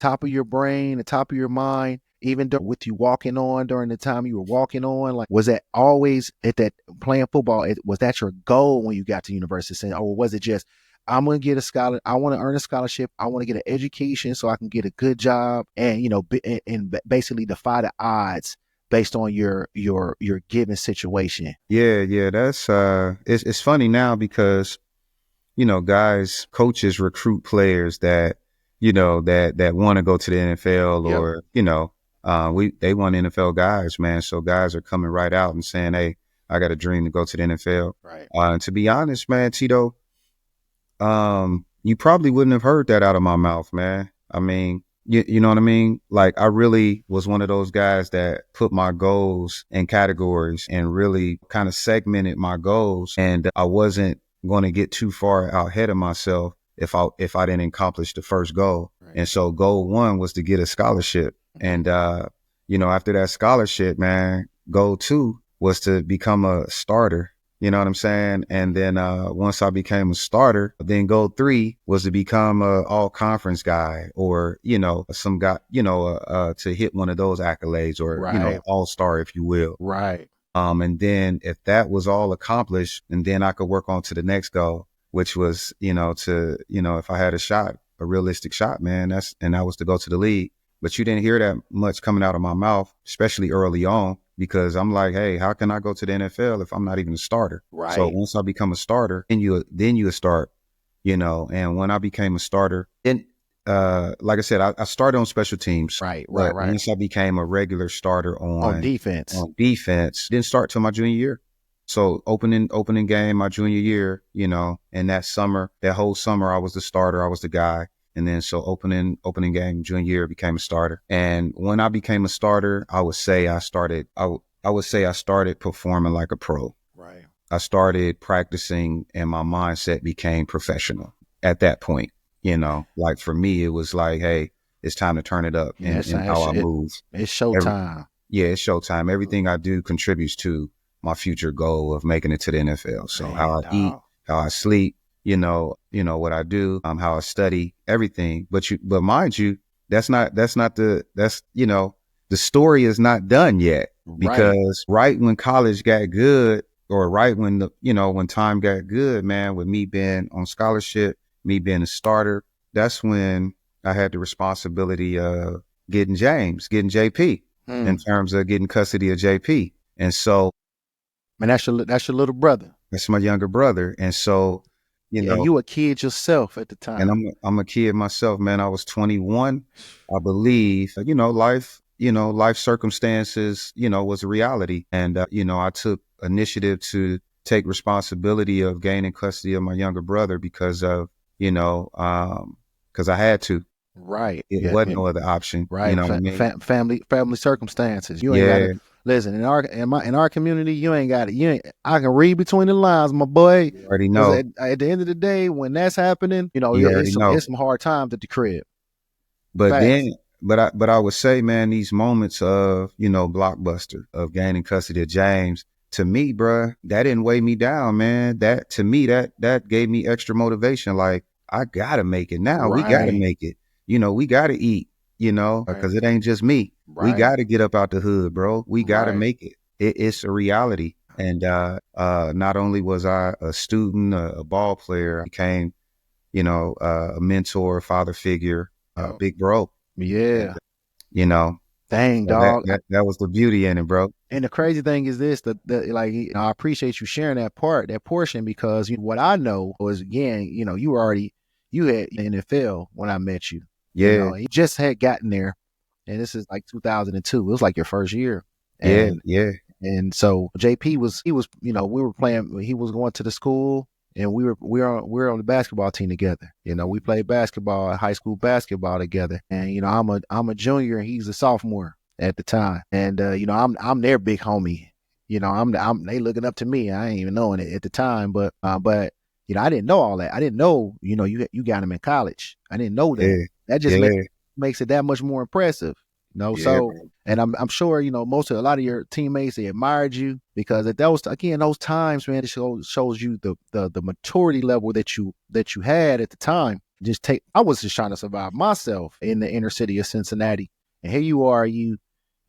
brain, the top of your mind, even with you walking on, during the time you were walking on? Like, was that always at that playing football? Was that your goal when you got to University of Cincinnati, or was it just, I'm going to get a scholar. I want to earn a scholarship. I want to get an education so I can get a good job and, and basically defy the odds based on your given situation. Yeah. That's, it's funny now because, coaches recruit players that, that want to go to the NFL Yep. or, they want NFL guys, man. So guys are coming right out and saying, hey, I got a dream to go to the NFL. Right. And to be honest, man, T.Doe, you probably wouldn't have heard that out of my mouth, man. I mean, you know what I mean? Like, I really was one of those guys that put my goals in categories and really kind of segmented my goals. And I wasn't going to get too far ahead of myself if I didn't accomplish the first goal. Right. And so goal one was to get a scholarship. And, after that scholarship, man, goal two was to become a starter. You know what I'm saying? And then once I became a starter, then goal three was to become a all conference guy or, some guy, to hit one of those accolades or, right. all star, if you will. Right. And then if that was all accomplished, and then I could work on to the next goal, which was, if I had a realistic shot, man, that was to go to the league. But you didn't hear that much coming out of my mouth, especially early on. Because I'm like, hey, how can I go to the NFL if I'm not even a starter? Right. So once I become a starter, then you start, and when I became a starter, then, like I said, I started on special teams. Right. Once I became a regular starter on defense, didn't start till my junior year. So opening game my junior year, and that whole summer I was the starter. I was the guy. And then so opening game junior year became a starter. And when I became a starter, I would say I started performing like a pro. Right. I started practicing and my mindset became professional at that point. Like for me, it was like, hey, it's time to turn it up in how I move. It's showtime. It's showtime. Everything I do contributes to my future goal of making it to the NFL. So how I eat, how I sleep, what I do, how I study, everything. But mind you, the story is not done yet, because right when college got good, or right when when time got good, man, with me being on scholarship, me being a starter, that's when I had the responsibility of getting JP in terms of getting custody of JP. And so, man, that's your little brother. That's my younger brother. And so, you a kid yourself at the time. And I'm a kid myself, man. I was 21, I believe. Life circumstances, was a reality. And, I took initiative to take responsibility of gaining custody of my younger brother because of, because I had to. Right. It wasn't no other option. Right. You know what I mean? Family circumstances. You ain't got to listen in our community. You ain't got it. I can read between the lines, my boy. You already know. At the end of the day, when that's happening, it's some hard times at the crib. But Facts. But I would say, man, these moments of blockbuster of gaining custody of James, to me, bruh, that didn't weigh me down, man. That to me, that gave me extra motivation. Like, I gotta make it now. Right. We gotta make it. We gotta eat. Because it ain't just me. Right. We got to get up out the hood, bro. We got to make it. It's a reality. And not only was I a student, a ball player, I became, a mentor, father figure, big bro. Yeah. And, dang, dog. That was the beauty in it, bro. And the crazy thing is this, I appreciate you sharing that portion, because what I know was, again, you had NFL when I met you. Yeah. You just had gotten there, and this is like 2002. It was like your first year. And, yeah. And so JP we were playing. He was going to the school, and we were on the basketball team together. We played basketball, high school basketball together. And I'm a junior, and he's a sophomore at the time. And I'm their big homie. They looking up to me. I ain't even knowing it at the time, but I didn't know all that. I didn't know you got him in college. I didn't know that. Yeah. That just makes it that much more impressive, So, and I'm sure a lot of your teammates, they admired you, because at those times, man, it shows you the maturity level that you had at the time. I was just trying to survive myself in the inner city of Cincinnati, and here you are, you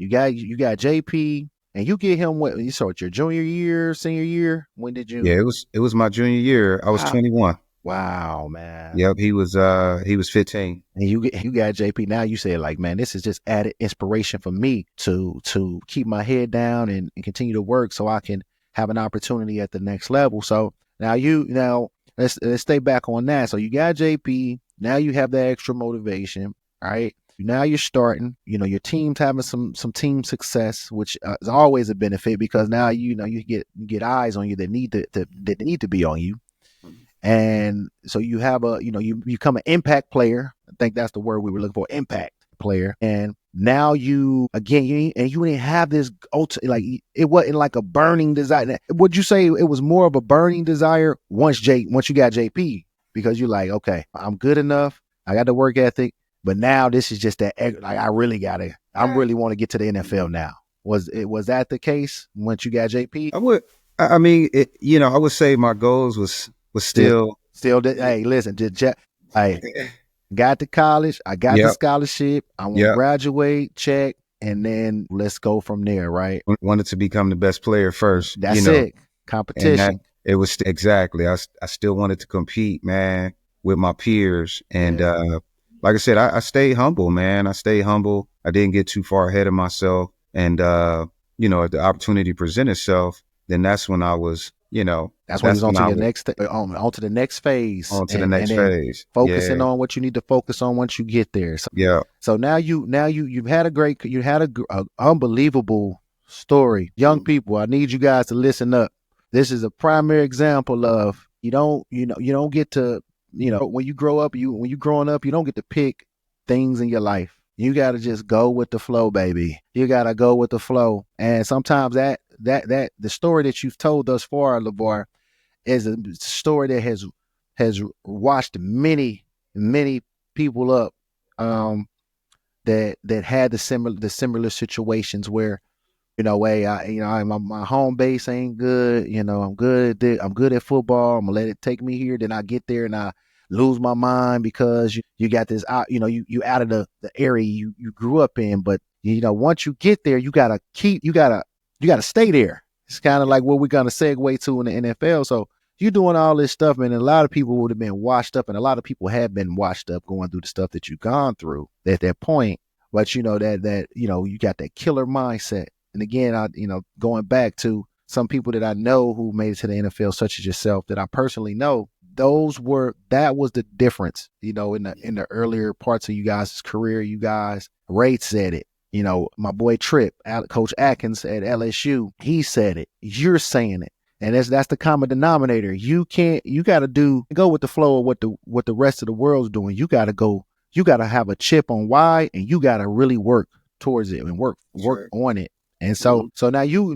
got JP, and you get him your junior year, senior year. When did you? Yeah, it was my junior year. I was 21. Wow, man. Yep, he was 15. And you got JP. Now you say like, man, this is just added inspiration for me to keep my head down and continue to work so I can have an opportunity at the next level. So now let's stay back on that. So you got JP. Now you have that extra motivation. All right. Now you're starting. Your team's having some team success, which is always a benefit because now you get eyes on you that need to be on you. And so you have you become an impact player. I think that's the word we were looking for, impact player. And now you didn't have this like it wasn't like a burning desire. Would you say it was more of a burning desire once you got JP, because you're like, okay, I'm good enough. I got the work ethic, but now this is just that, like, I really want to get to the NFL now. Was that the case once you got JP? I would say my goals was still. Hey, listen, hey, got to college. I got the scholarship. I want to graduate, check, and then let's go from there, right? Wanted to become the best player first. That's it. Competition. It was exactly. I still wanted to compete, man, with my peers. And like I said, I stayed humble, man. I stayed humble. I didn't get too far ahead of myself. And, if the opportunity presented itself, then that's when I was, that's when he was on to the next phase. On to the next phase. Focusing on what you need to focus on once you get there. So, So now you've had a unbelievable story. Young people, I need you guys to listen up. This is a primary example of you don't get to, when you grow up, when you're growing up, you don't get to pick things in your life. You got to just go with the flow, baby. You got to go with the flow. And sometimes that the story that you've told thus far, LaVar, is a story that has washed many people up that had the similar situations where, my home base ain't good. I'm good at football. I'm gonna let it take me here. Then I get there and I lose my mind because you got this out. You out of the area you grew up in. But once you get there, you gotta stay there. It's kind of like what we're gonna segue to in the NFL. So you're doing all this stuff, man. And a lot of people would have been washed up, and a lot of people have been washed up going through the stuff that you've gone through at that point. But you got that killer mindset. And again, going back to some people that I know who made it to the NFL, such as yourself, that I personally know, that was the difference, in the earlier parts of you guys' career. You guys, Ray said it, my boy Tripp, Coach Atkins at LSU, he said it, you're saying it. And that's the common denominator. You got to go with the flow of what the rest of the world's doing. You got to have a chip on why, and you got to really work towards it and work on it. And so now you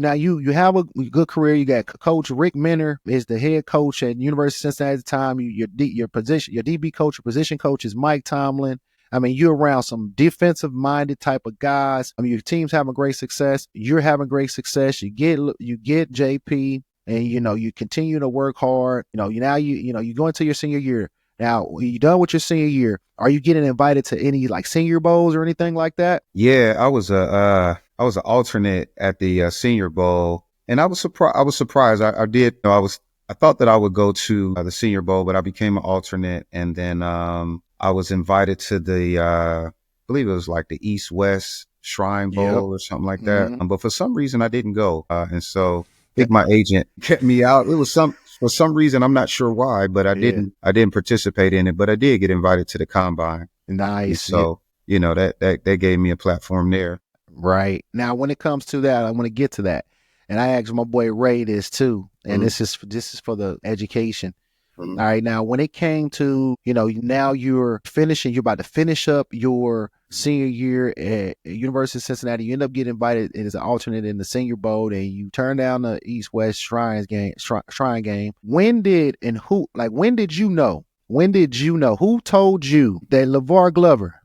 have a good career. You got Coach Rick Minner is the head coach at University of Cincinnati at the time. Your DB coach, your position coach is Mike Tomlin. I mean, you're around some defensive minded type of guys. I mean, your team's having great success. You're having great success. You get JP, and you continue to work hard. Now you go into your senior year. Now, when you're done with your senior year, are you getting invited to any like senior bowls or anything like that? Yeah, I was an alternate at the Senior Bowl, and I was surprised. I thought that I would go to the Senior Bowl, but I became an alternate, and then I was invited to the I believe it was like the East West Shrine Bowl or something like that. Mm-hmm. But for some reason, I didn't go, and so I think my agent kept me out. It was for some reason, I'm not sure why, but I didn't participate in it, but I did get invited to the combine. Nice. And so, that gave me a platform there. Right. Now, when it comes to that, I want to get to that. And I asked my boy Ray this too. And this is for the education. All right. Now, when it came to, now you're about to finish up your senior year at University of Cincinnati. You end up getting invited as an alternate in the Senior Bowl, and you turn down the East West Shrine game. When did you know? Who told you that LaVar Glover,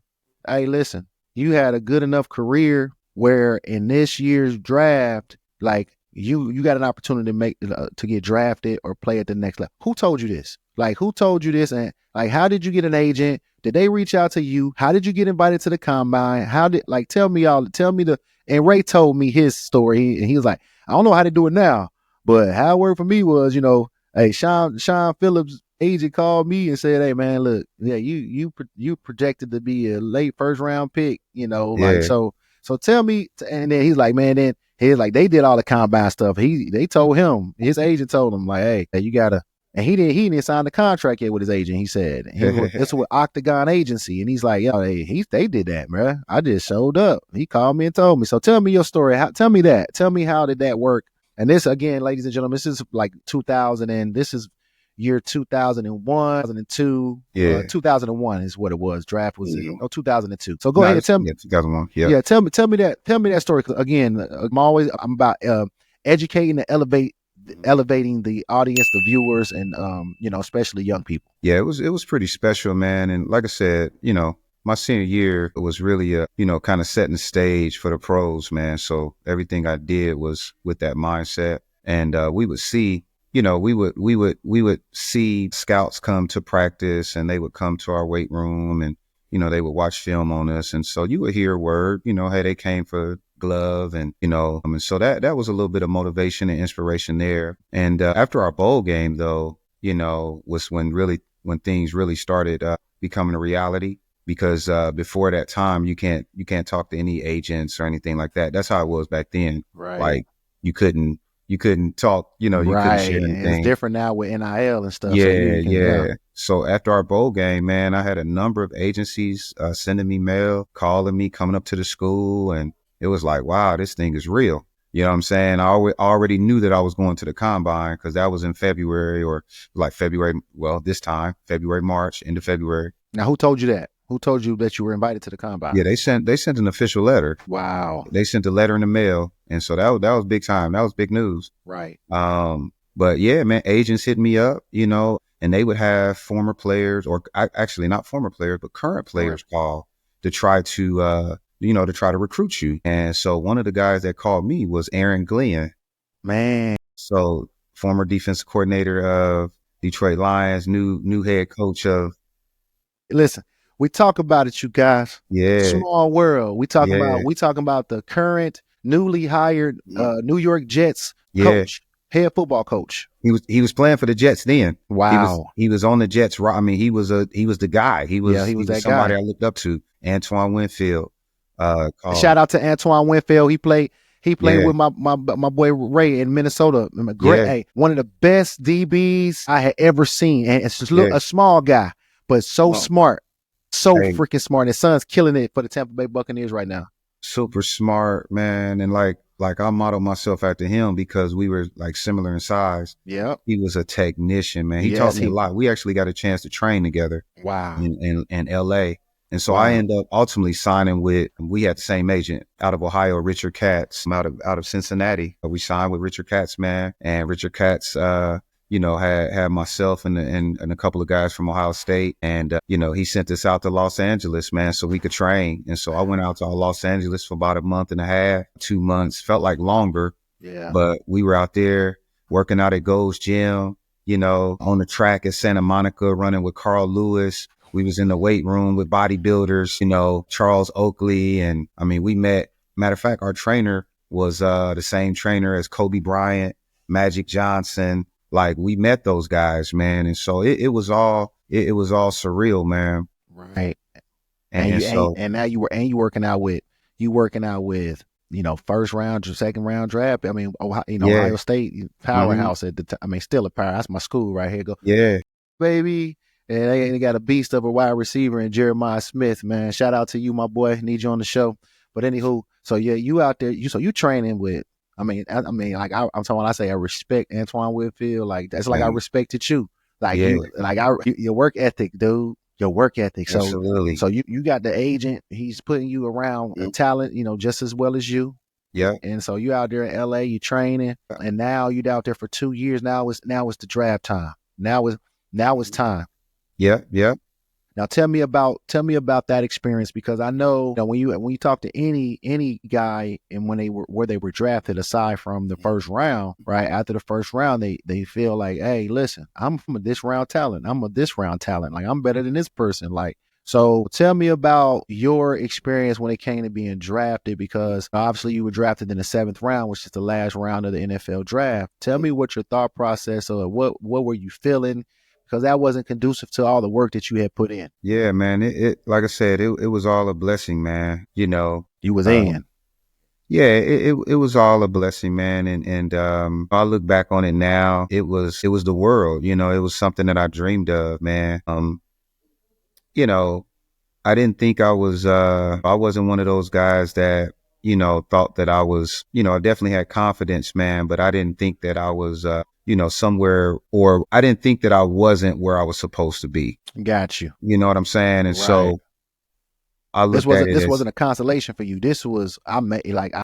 hey, listen, you had a good enough career where in this year's draft, like you got an opportunity to get drafted or play at the next level? Who told you this? Who told you this? And how did you get an agent? Did they reach out to you? How did you get invited to the combine? Tell me and Ray told me his story, and he was like, I don't know how to do it now, but how it worked for me was, hey, Sean Phillips agent called me and said, "Hey man, look, yeah, you projected to be a late first round pick, like Yeah. so tell me." And then he's like, "Man, then he's like, they did all the combine stuff. They told him, his agent told him like, hey, you gotta." And he didn't sign the contract yet with his agent. He said, "This was Octagon Agency," and he's like, "Yo, they did that, bro. I just showed up." He called me and told me. So tell me your story. Tell me that. Tell me how did that work? And this again, ladies and gentlemen, this is like 2000, and this is year 2001, 2002. Yeah. 2001 is what it was. Draft was 2002. So go ahead and tell me. Yeah, 2001. Yeah. Yeah, tell me that story. 'Cause again, I'm about educating and elevating the audience, the viewers, and especially young people. Yeah, it was pretty special, man. And like I said, my senior year was really kind of setting the stage for the pros, man. So everything I did was with that mindset. And we would see, we would see scouts come to practice, and they would come to our weight room, and they would watch film on us. And so you would hear word, hey, they came for glove, and and so that was a little bit of motivation and inspiration there. And after our bowl game, though, was when things really started becoming a reality, because before that time you can't talk to any agents or anything like that. That's how it was back then. Right. Like you couldn't talk, you couldn't share anything. It's different now with NIL and stuff. Yeah. So after our bowl game, man, I had a number of agencies sending me mail, calling me, coming up to the school, and it was like, wow, this thing is real. You know what I'm saying? I already knew that I was going to the combine, because that was in February, or like February. Well, this time, February, March, into February. Now, who told you that? Who told you that you were invited to the combine? Yeah, they sent an official letter. Wow. They sent a letter in the mail, and so that was big time. That was big news. Right. But yeah, man, agents hit me up, and they would have former players, or actually not former players, but current players call to try to recruit you. And so one of the guys that called me was Aaron Glenn. Man. So former defensive coordinator of Detroit Lions, new head coach of. Listen, we talk about it, you guys. Yeah. Small world. We talking about the current newly hired New York Jets coach, head football coach. He was playing for the Jets then. Wow. He was on the Jets. I mean, he was the guy. He was that somebody guy I looked up to. Antoine Winfield. Shout out to Antoine Winfield. He played with my boy Ray in Minnesota. Great, hey, one of the best DBs I had ever seen. And it's just a small guy, but so smart. So freaking smart. His son's killing it for the Tampa Bay Buccaneers right now. Super smart, man. And like I model myself after him, because we were like similar in size. Yeah. He was a technician, man. He taught me a lot. We actually got a chance to train together. Wow. In LA. And so I ended up ultimately signing we had the same agent out of Ohio, Richard Katz, out of Cincinnati. We signed with Richard Katz, man. And Richard Katz, had myself and a couple of guys from Ohio State. And, he sent us out to Los Angeles, man, so we could train. And so I went out to Los Angeles for about a month and a half, 2 months, felt like longer. Yeah. But we were out there working out at Gold's Gym, on the track at Santa Monica, running with Carl Lewis. We was in the weight room with bodybuilders, Charles Oakley. And I mean, we met, matter of fact, our trainer was the same trainer as Kobe Bryant, Magic Johnson. Like, we met those guys, man. And so it was all surreal, man. Right. And now you working out with first round or second round draft. I mean, Ohio State powerhouse at the time. I mean, still a power. That's my school right here. Baby. And they got a beast of a wide receiver in Jeremiah Smith, man. Shout out to you, my boy. Need you on the show. But anywho, so yeah, you out there. You training with. I'm talking when I say I respect Antoine Winfield. Like that's like I respected you. Like your work ethic, dude. Your work ethic. So absolutely. So you got the agent. He's putting you around talent, just as well as you. Yeah. And so you out there in LA, you training, and now you out there for 2 years. Now it's the draft time. Now it's time. Yeah. Now tell me about that experience, because I know that when you talk to any guy and where they were drafted, aside from the first round, right? After the first round, they feel like, hey, listen, I'm from this round talent. I'm a this round talent. Like, I'm better than this person. Like, so tell me about your experience when it came to being drafted, because obviously you were drafted in the 7th round, which is the last round of the NFL draft. Tell me what your thought process or what were you feeling? because that wasn't conducive to all the work that you had put in. Yeah, man. It like I said, it was all a blessing, man. You know, You was in. yeah, it was all a blessing, man. And I look back on it now, it was the world, you know, it was something that I dreamed of, man. You know, I didn't think I wasn't one of those guys that, you know, thought that I was, you know, I definitely had confidence, man, but I didn't think that I was, you know, somewhere, or I didn't think that I wasn't where I was supposed to be. Got you. You know what I'm saying? And so I looked at it this as, wasn't a consolation for you. This was,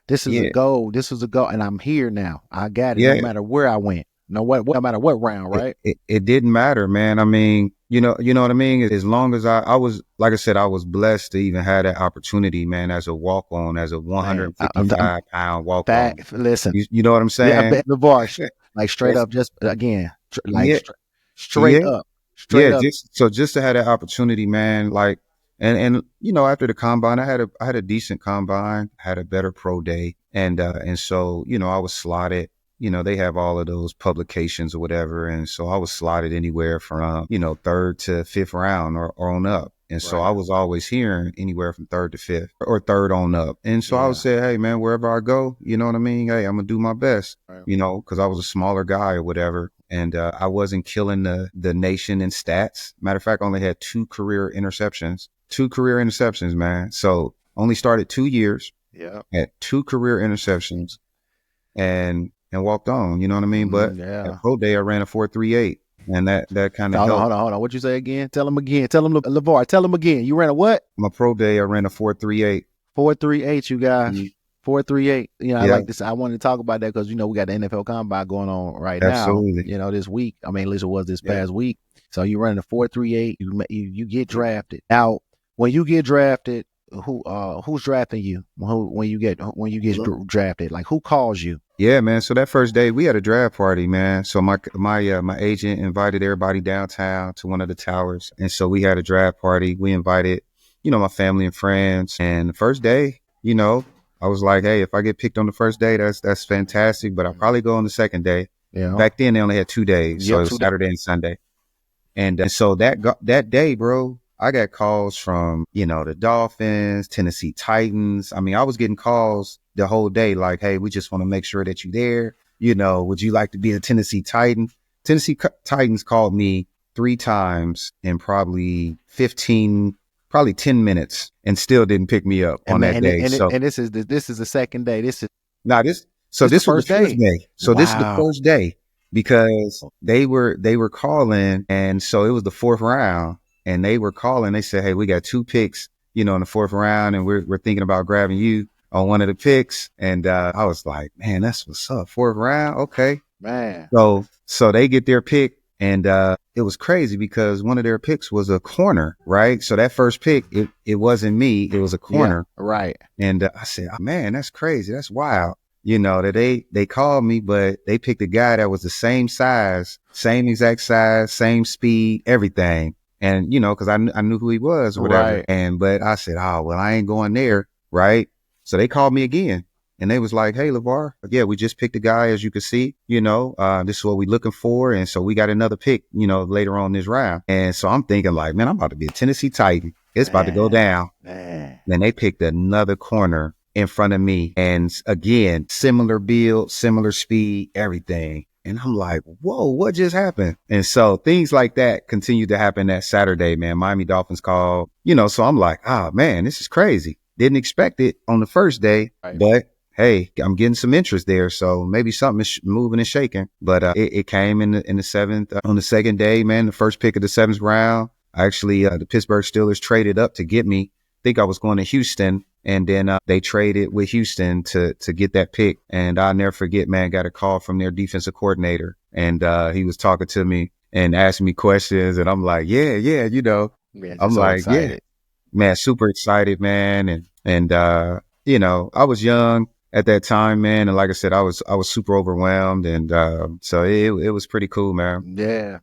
this is a goal. This was a goal, and I'm here now. I got it. Yeah. No matter where I went. No matter what round, right? It didn't matter, man. I mean, you know what I mean? As long as I was, like I said, I was blessed to even have that opportunity, man, as a walk-on, as a 155-pound walk-on. Listen. You know what I'm saying? Yeah, LaVar, like straight up, just again, straight up. Just to have that opportunity, man, like, and you know, after the combine, I had a decent combine, had a better pro day, and so, you know, I was slotted. You know, they have all of those publications or whatever. And so I was slotted anywhere from, you know, 3rd to 5th round or on up. And so I was always hearing anywhere from 3rd to 5th or 3rd on up. And so I would say, hey, man, wherever I go, you know what I mean? Hey, I'm going to do my best, you know, because I was a smaller guy or whatever. And I wasn't killing the nation in stats. Matter of fact, I only had 2 career interceptions, man. So only started 2 years. Yeah. Had 2 career interceptions and walked on, you know what I mean? But at pro day, I ran a 4.38, and that kind of helped. Hold on. What'd you say again? Tell him again. Tell him, LaVar, tell him again. You ran a what? My pro day, I ran a 4.38. 4.38, you guys. 4.38. You know, I like this. I wanted to talk about that because, you know, we got the NFL Combine going on right now. You know, this week. I mean, at least it was this past week. So you running a 4.38. You get drafted. Now, when you get drafted, who's drafting you? When you get drafted, like who calls you? Yeah, man. So that first day we had a draft party, man. So my agent invited everybody downtown to one of the towers. And so we had a draft party. We invited, you know, my family and friends. And the first day, you know, I was like, hey, if I get picked on the first day, that's fantastic. But I'll probably go on the second day. Yeah. Back then they only had 2 days. So it was Saturday and Sunday. And so that day, bro, I got calls from, you know, the Dolphins, Tennessee Titans. I mean, I was getting calls the whole day like, hey, we just want to make sure that you're there. You know, would you like to be a Tennessee Titan? Tennessee Titans called me 3 times in probably 10 minutes and still didn't pick me up on that day. And this is the second day. This was the first day. So this is the first day because they were calling. And so it was the 4th round. And they were calling. They said, hey, we got 2 picks, you know, in the 4th round, and we're thinking about grabbing you on one of the picks. And I was like, man, that's what's up. 4th round. Okay. Man. So they get their pick. And it was crazy because one of their picks was a corner, right? So that first pick, it wasn't me. It was a corner. Yeah, right. And I said, oh, man, that's crazy. That's wild. You know, that they called me, but they picked a guy that was the same size, same exact size, same speed, everything. And, you know, because I knew who he was or whatever. Right. But I said, oh, well, I ain't going there. Right. So they called me again and they was like, hey, LaVar, yeah, we just picked a guy, as you can see, you know, this is what we're looking for. And so we got another pick, you know, later on this round. And so I'm thinking like, man, I'm about to be a Tennessee Titan. It's about to go down. Man. Then they picked another corner in front of me. And again, similar build, similar speed, everything. And I'm like, whoa, what just happened? And so things like that continued to happen that Saturday, man. Miami Dolphins called, you know, so I'm like, oh, man, this is crazy. Didn't expect it on the first day, but hey, I'm getting some interest there. So maybe something is moving and shaking. But it came in the 7th on the second day, man, the first pick of the 7th round. Actually, the Pittsburgh Steelers traded up to get me. I think I was going to Houston. And then they traded with Houston to get that pick. And I'll never forget, man, got a call from their defensive coordinator. And he was talking to me and asking me questions. And I'm like, yeah, you know, man, I'm so like, excited. Yeah, man, super excited, man. And you know, I was young at that time, man. And like I said, I was super overwhelmed. And so it was pretty cool, man. Yeah.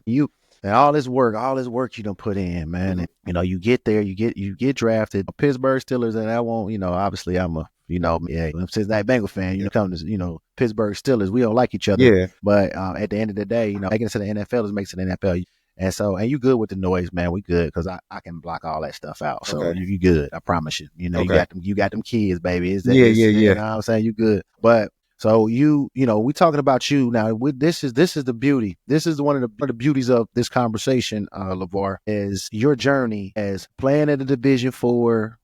And all this work you done put in, man. And, you know, you get there, you get drafted. Pittsburgh Steelers, and I won't, you know, obviously I'm a, you know, I'm Cincinnati Bengal fan. You know, come to, you know, Pittsburgh Steelers, we don't like each other. Yeah. But at the end of the day, you know, making it to the NFL is making it to the NFL. And you good with the noise, man. We good because I can block all that stuff out. So Okay. you good. I promise you. You know, Okay. you got them kids, baby. Yeah. You know what I'm saying? You good. But so you know, we talking about you now. This is the beauty. This is one of the beauties of this conversation, LaVar, is your journey as playing at the Division IV,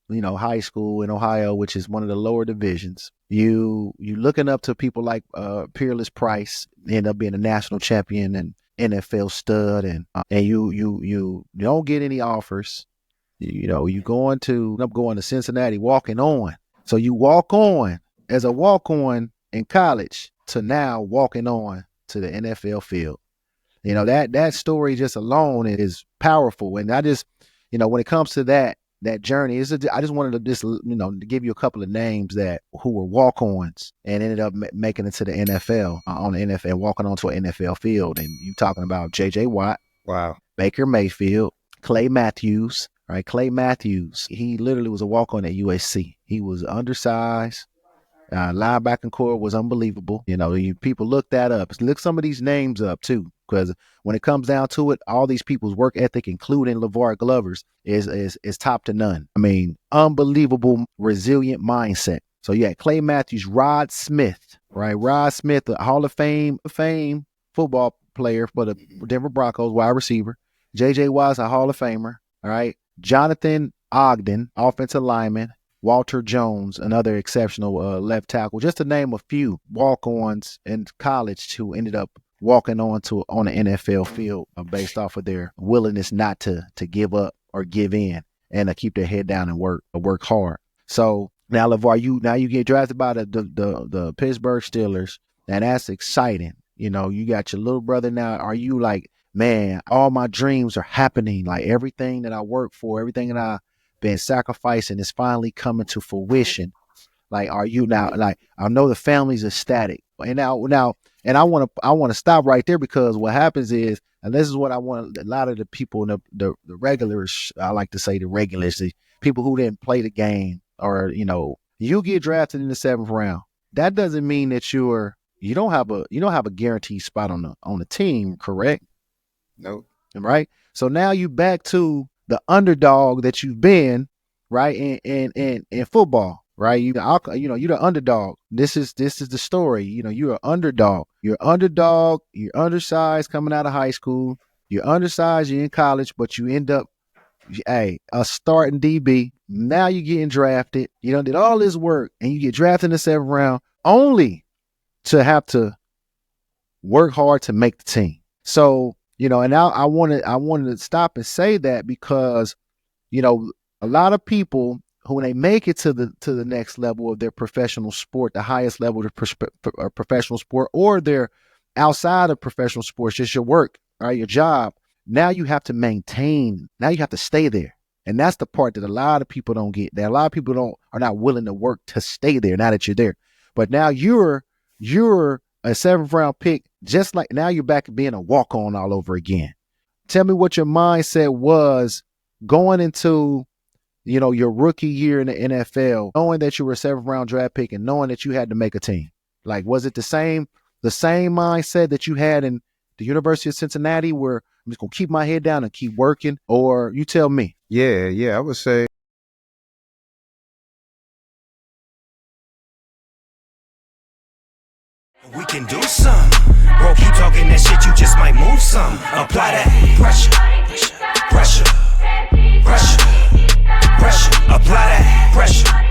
you know, high school in Ohio, which is one of the lower divisions. You looking up to people like Peerless Price, end up being a national champion and NFL stud, and you don't get any offers. You know, you end up going to Cincinnati, walking on. So you walk on as a walk on in college to now walking on to the NFL field. You know, that story just alone is powerful. And I just, you know, when it comes to that journey, I just wanted to just, you know, to give you a couple of names who were walk-ons and ended up making it to the NFL on the NFL, walking onto an NFL field. And you talking about J.J. Watt, Wow, Baker Mayfield, Clay Matthews. Right, Clay Matthews. He literally was a walk-on at USC. He was undersized. Linebacking core was unbelievable. You know, people look that up. Look some of these names up too, because when it comes down to it, all these people's work ethic, including LaVar Glover's, is top to none. I mean, unbelievable, resilient mindset. So you had Clay Matthews, Rod Smith, right? Rod Smith, a Hall of Fame football player for the Denver Broncos, wide receiver. J.J. Watt's a Hall of Famer, all right? Jonathan Ogden, offensive lineman. Walter Jones, another exceptional left tackle, just to name a few walk-ons in college who ended up walking on the NFL field based off of their willingness not to give up or give in and to keep their head down and work hard. So now, LaVar, you get drafted by the Pittsburgh Steelers, and that's exciting. You know, you got your little brother now. Are you like, man, all my dreams are happening, like everything that I work for, everything that I been sacrificing is finally coming to fruition? Like, are you now, like, I know the family's ecstatic, and now and I want to stop right there, because what happens is, and this is what I want a lot of the people, the regulars, I like to say the regulars, the people who didn't play the game, or, you know, you get drafted in the 7th round. That doesn't mean that you don't have a guaranteed spot on the team, correct? nope. Right. So now you back to the underdog that you've been, right, in football, right? You're the underdog. This is the story. You know, you're an underdog. You're underdog. You're undersized coming out of high school. You're undersized. You're in college, but you end up, a starting DB. Now you're getting drafted. You know, did all this work, and you get drafted in the 7th round, only to have to work hard to make the team. So, you know, and now I wanted to stop and say that, because, you know, a lot of people who, when they make it to the next level of their professional sport, the highest level of professional sport, or they're outside of professional sports, just your work, all right, your job, now you have to maintain, now you have to stay there. And that's the part that a lot of people don't get, that a lot of people are not willing to work to stay there now that you're there. But now you're a 7th round pick, just like now you're back being a walk-on all over again. Tell me what your mindset was going into, you know, your rookie year in the NFL, knowing that you were a 7th round draft pick and knowing that you had to make a team. Like, was it the same mindset that you had in the University of Cincinnati, where I'm just going to keep my head down and keep working? Or you tell me. Yeah, I would say we can do some. Bro, keep talking that shit, you just might move some. Apply that pressure. Apply that pressure.